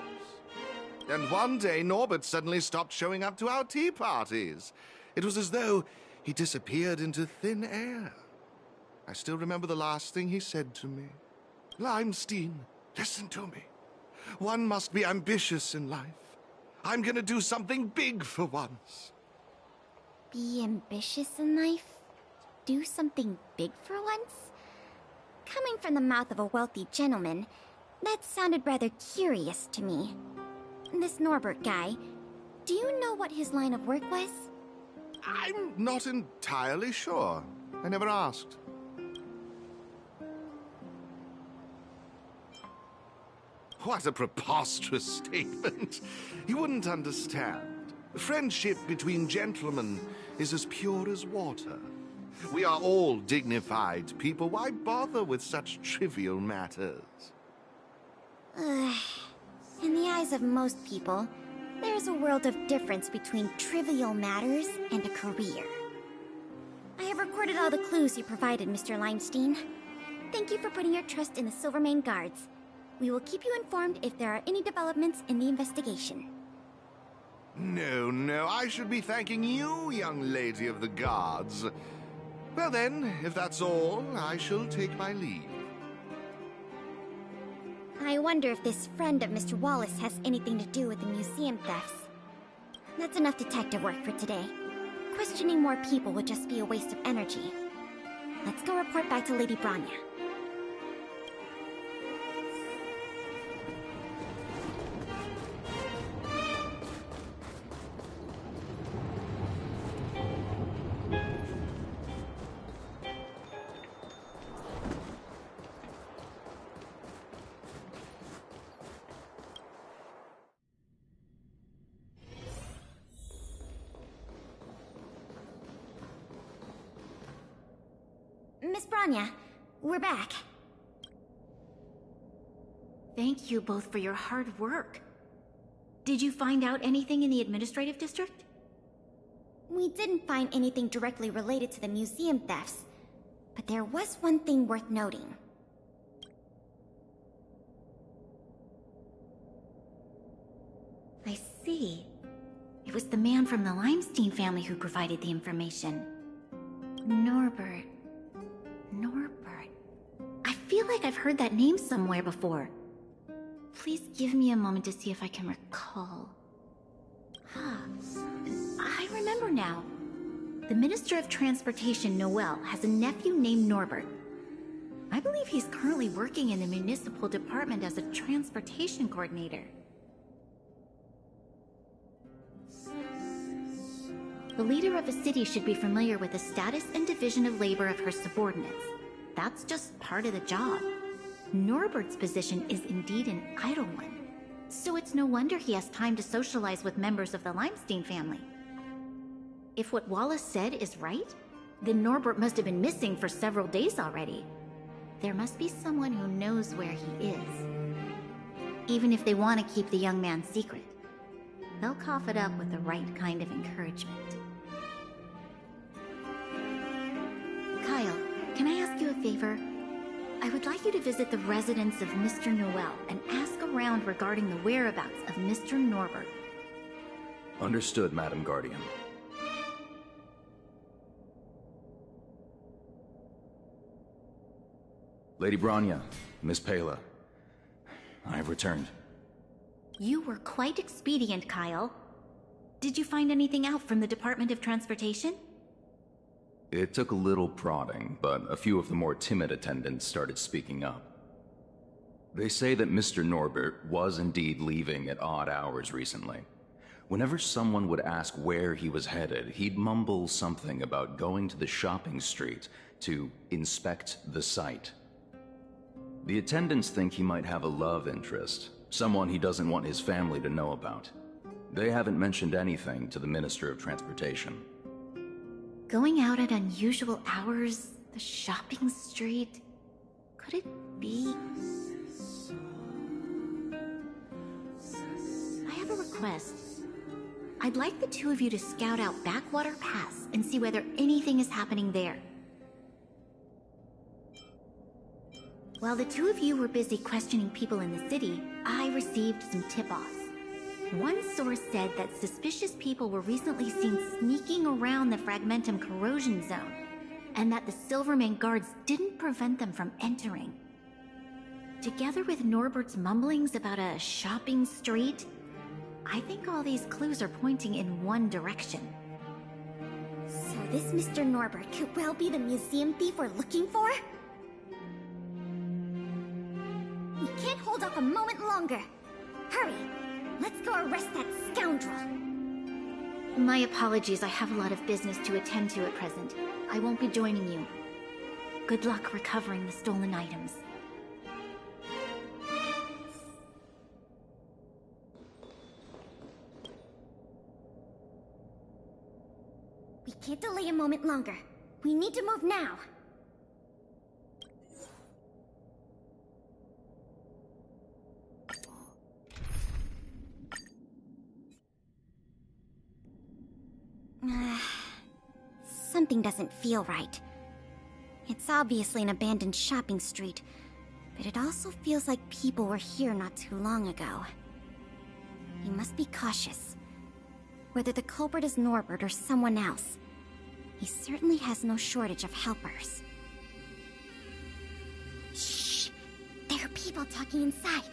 And one day, Norbert suddenly stopped showing up to our tea parties. It was as though he disappeared into thin air. I still remember the last thing he said to me. Limestein, listen to me. One must be ambitious in life. I'm gonna do something big for once. Be ambitious in life? Do something big for once? Coming from the mouth of a wealthy gentleman, that sounded rather curious to me. This Norbert guy, do you know what his line of work was? I'm not entirely sure. I never asked. What a preposterous statement. You wouldn't understand. Friendship between gentlemen is as pure as water. We are all dignified people. Why bother with such trivial matters? In the eyes of most people, there's a world of difference between trivial matters and a career. I have recorded all the clues you provided, Mr. Limestein. Thank you for putting your trust in the Silvermane Guards. We will keep you informed if there are any developments in the investigation. No, I should be thanking you, young lady of the Guards. Well then, if that's all, I shall take my leave. I wonder if this friend of Mr. Wallace has anything to do with the museum thefts. That's enough detective work for today. Questioning more people would just be a waste of energy. Let's go report back to Lady Branya. Branya. We're back. Thank you both for your hard work. Did you find out anything in the administrative district? We didn't find anything directly related to the museum thefts, but there was one thing worth noting. I see. It was the man from the Limestein family who provided the information. Norbert. Norbert. I feel like I've heard that name somewhere before. Please give me a moment to see if I can recall. I remember now. The Minister of Transportation, Noel, has a nephew named Norbert. I believe he's currently working in the municipal department as a transportation coordinator. The leader of a city should be familiar with the status and division of labor of her subordinates. That's just part of the job. Norbert's position is indeed an idle one, so it's no wonder he has time to socialize with members of the Limestein family. If what Wallace said is right, then Norbert must have been missing for several days already. There must be someone who knows where he is. Even if they want to keep the young man secret, they'll cough it up with the right kind of encouragement. Kyle, can I ask you a favor? I would like you to visit the residence of Mr. Noel and ask around regarding the whereabouts of Mr. Norbert. Understood, Madam Guardian. Lady Branya, Miss Pela, I have returned. You were quite expedient, Kyle. Did you find anything out from the Department of Transportation? It took a little prodding, but a few of the more timid attendants started speaking up. They say that Mr. Norbert was indeed leaving at odd hours recently. Whenever someone would ask where he was headed, he'd mumble something about going to the shopping street to inspect the site. The attendants think he might have a love interest, someone he doesn't want his family to know about. They haven't mentioned anything to the Minister of Transportation. Going out at unusual hours, the shopping street, could it be? I have a request. I'd like the two of you to scout out Backwater Pass and see whether anything is happening there. While the two of you were busy questioning people in the city, I received some tip-offs. One source said that suspicious people were recently seen sneaking around the Fragmentum corrosion zone, and that the Silvermane guards didn't prevent them from entering. Together with Norbert's mumblings about a shopping street, I think all these clues are pointing in one direction. So this Mr. Norbert could well be the museum thief we're looking for? We can't hold off a moment longer. Hurry! Let's go arrest that scoundrel! My apologies, I have a lot of business to attend to at present. I won't be joining you. Good luck recovering the stolen items. We can't delay a moment longer. We need to move now. Something doesn't feel right. It's obviously an abandoned shopping street, but it also feels like people were here not too long ago. We must be cautious. Whether the culprit is Norbert or someone else, he certainly has no shortage of helpers. Shh! There are people talking inside.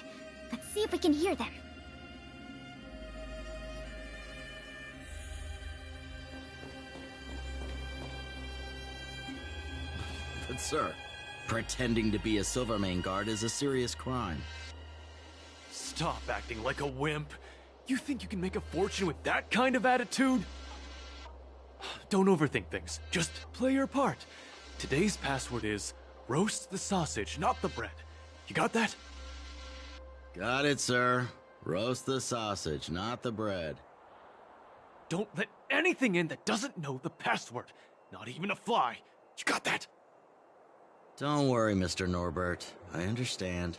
Let's see if we can hear them. But sir, pretending to be a Silvermane guard is a serious crime. Stop acting like a wimp. You think you can make a fortune with that kind of attitude? Don't overthink things. Just play your part. Today's password is roast the sausage, not the bread. You got that? Got it, sir. Roast the sausage, not the bread. Don't let anything in that doesn't know the password. Not even a fly. You got that? Don't worry, Mr. Norbert. I understand.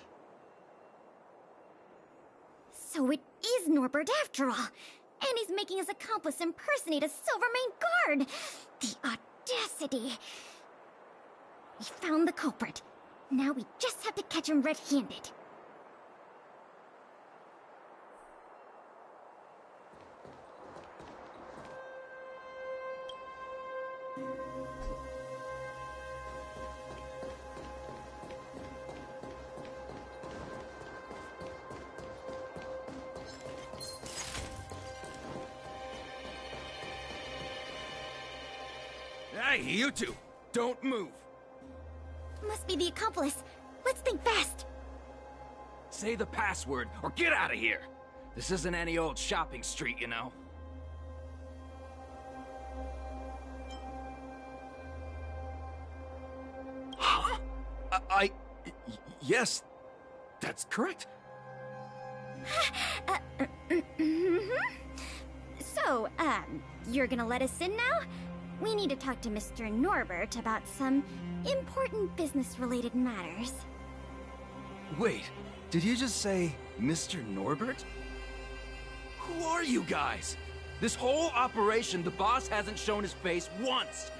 So it is Norbert after all. And he's making his accomplice impersonate a Silvermane guard. The audacity. We found the culprit. Now we just have to catch him red-handed. Hey, you two! Don't move! Must be the accomplice. Let's think fast. Say the password, or get out of here! This isn't any old shopping street, you know. Huh? Yes, that's correct. So, you're gonna let us in now? We need to talk to Mr. Norbert about some important business-related matters. Wait, did you just say Mr. Norbert? Who are you guys? This whole operation, the boss hasn't shown his face once.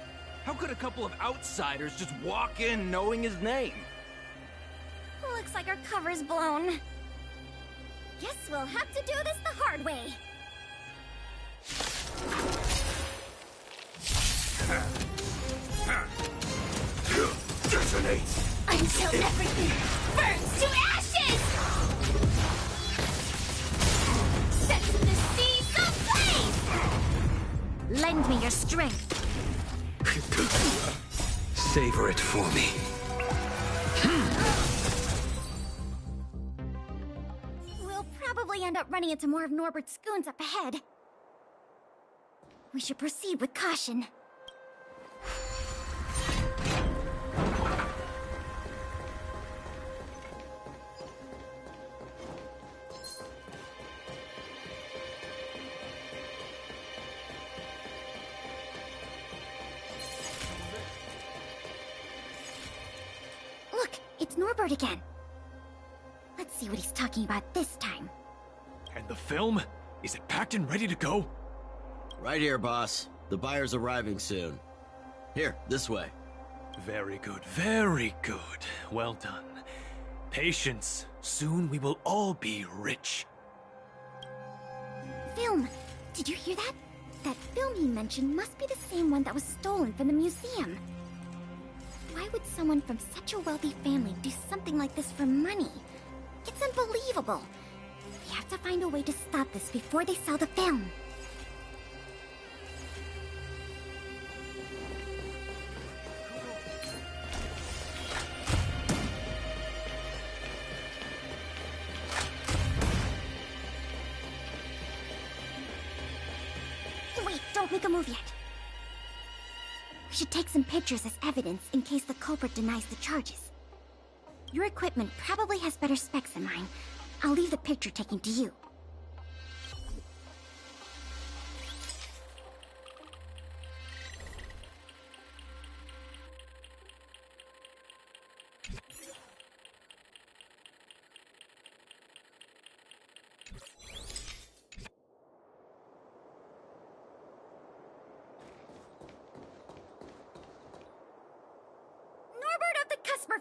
How could a couple of outsiders just walk in knowing his name? Looks like our cover's blown. Guess we'll have to do this the hard way. Detonate! Until everything burns to ashes! Set the seas ablaze! Lend me your strength. Savor it for me. We'll probably end up running into more of Norbert's goons up ahead. We should proceed with caution. Look, it's Norbert again. Let's see what he's talking about this time. And the film? Is it packed and ready to go? Right here, boss. The buyer's arriving soon. Here, this way. Very good, very good. Well done. Patience. Soon we will all be rich. Film! Did you hear that? That film he mentioned must be the same one that was stolen from the museum. Why would someone from such a wealthy family do something like this for money? It's unbelievable. We have to find a way to stop this before they sell the film. Wait, don't make a move yet. We should take some pictures as evidence in case the culprit denies the charges. Your equipment probably has better specs than mine. I'll leave the picture taking to you.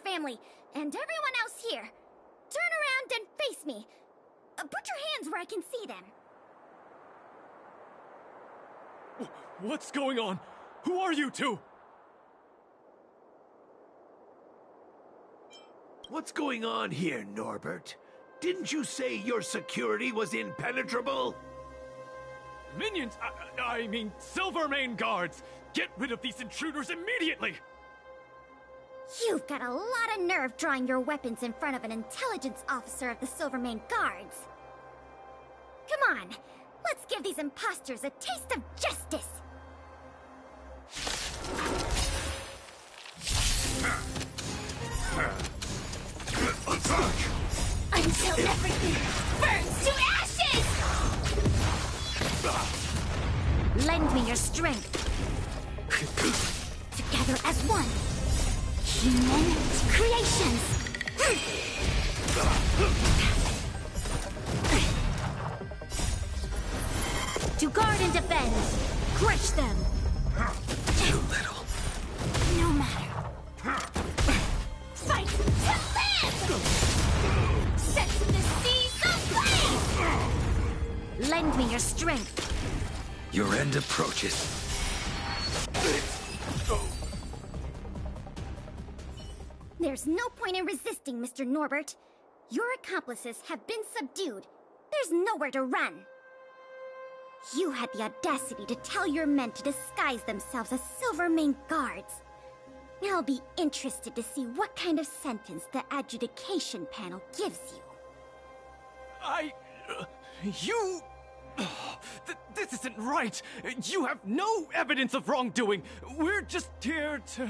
Family, and everyone else here. Turn around and face me. Put your hands where I can see them. What's going on? Who are you two? What's going on here, Norbert? Didn't you say your security was impenetrable? Minions! I mean, Silvermane guards! Get rid of these intruders immediately! You've got a lot of nerve drawing your weapons in front of an intelligence officer of the Silvermane Guards. Come on, let's give these imposters a taste of justice! Attack! Until everything burns to ashes! Lend me your strength. Together as one. Human creations! To guard and defend! Crush them! Too little. No matter. Fight to live! Set the seas aflame! Lend me your strength. Your end approaches. There's no point in resisting, Mr. Norbert. Your accomplices have been subdued. There's nowhere to run. You had the audacity to tell your men to disguise themselves as Silvermane guards. I'll be interested to see what kind of sentence the adjudication panel gives you. You... this isn't right! You have no evidence of wrongdoing! We're just here to...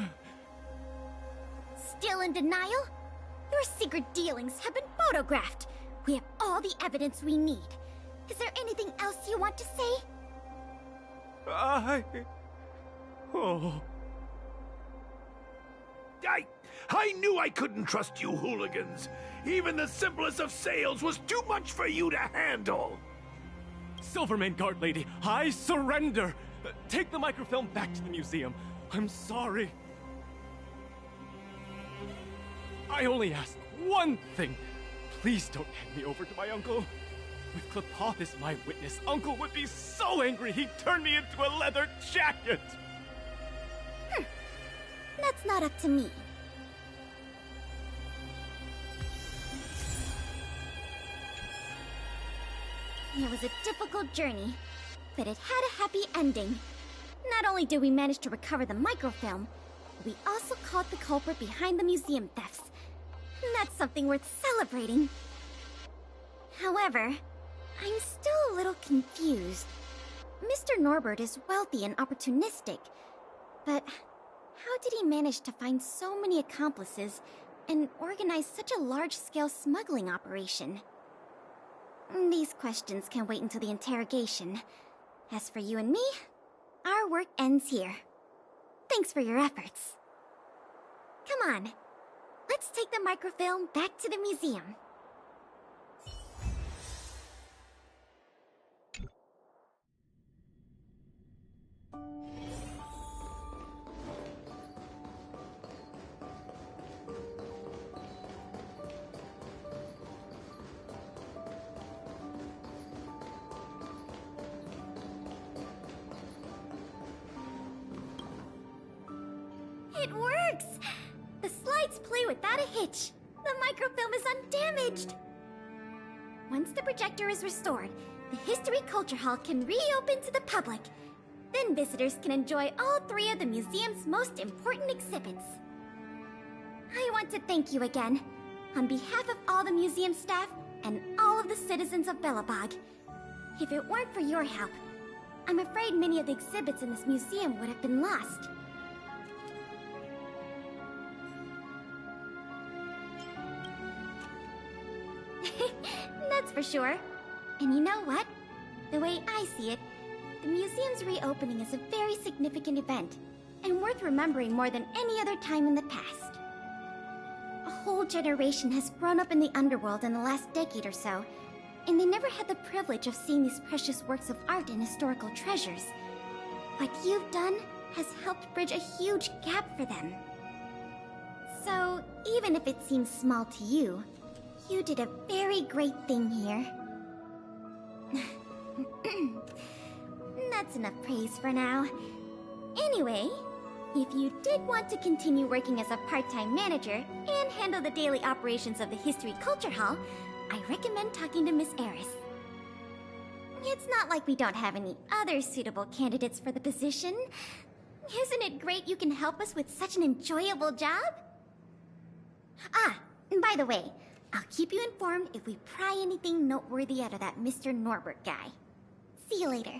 Still in denial? Your secret dealings have been photographed. We have all the evidence we need. Is there anything else you want to say? I knew I couldn't trust you hooligans. Even the simplest of sales was too much for you to handle. Silvermane Guard Lady, I surrender! Take the microfilm back to the museum. I'm sorry. I only ask one thing. Please don't hand me over to my uncle. With Klepoth as my witness, Uncle would be so angry he'd turn me into a leather jacket! That's not up to me. It was a difficult journey, but it had a happy ending. Not only did we manage to recover the microfilm, we also caught the culprit behind the museum thefts. That's something worth celebrating. However, I'm still a little confused. Mr. Norbert is wealthy and opportunistic, but how did he manage to find so many accomplices and organize such a large-scale smuggling operation? These questions can wait until the interrogation. As for you and me, our work ends here. Thanks for your efforts. Come on, let's take the microfilm back to the museum. It works! The slides play without a hitch. The microfilm is undamaged. Once the projector is restored, the History Culture Hall can reopen to the public. Then visitors can enjoy all three of the museum's most important exhibits. I want to thank you again, on behalf of all the museum staff and all of the citizens of Belabog. If it weren't for your help, I'm afraid many of the exhibits in this museum would have been lost. That's for sure. And you know what? The way I see it, the museum's reopening is a very significant event, and worth remembering more than any other time in the past. A whole generation has grown up in the underworld in the last decade or so, and they never had the privilege of seeing these precious works of art and historical treasures. What you've done has helped bridge a huge gap for them. So, even if it seems small to you, you did a very great thing here. That's enough praise for now. Anyway, if you did want to continue working as a part-time manager and handle the daily operations of the History Culture Hall, I recommend talking to Miss Eris. It's not like we don't have any other suitable candidates for the position. Isn't it great you can help us with such an enjoyable job? Ah, and by the way, I'll keep you informed if we pry anything noteworthy out of that Mr. Norbert guy. See you later.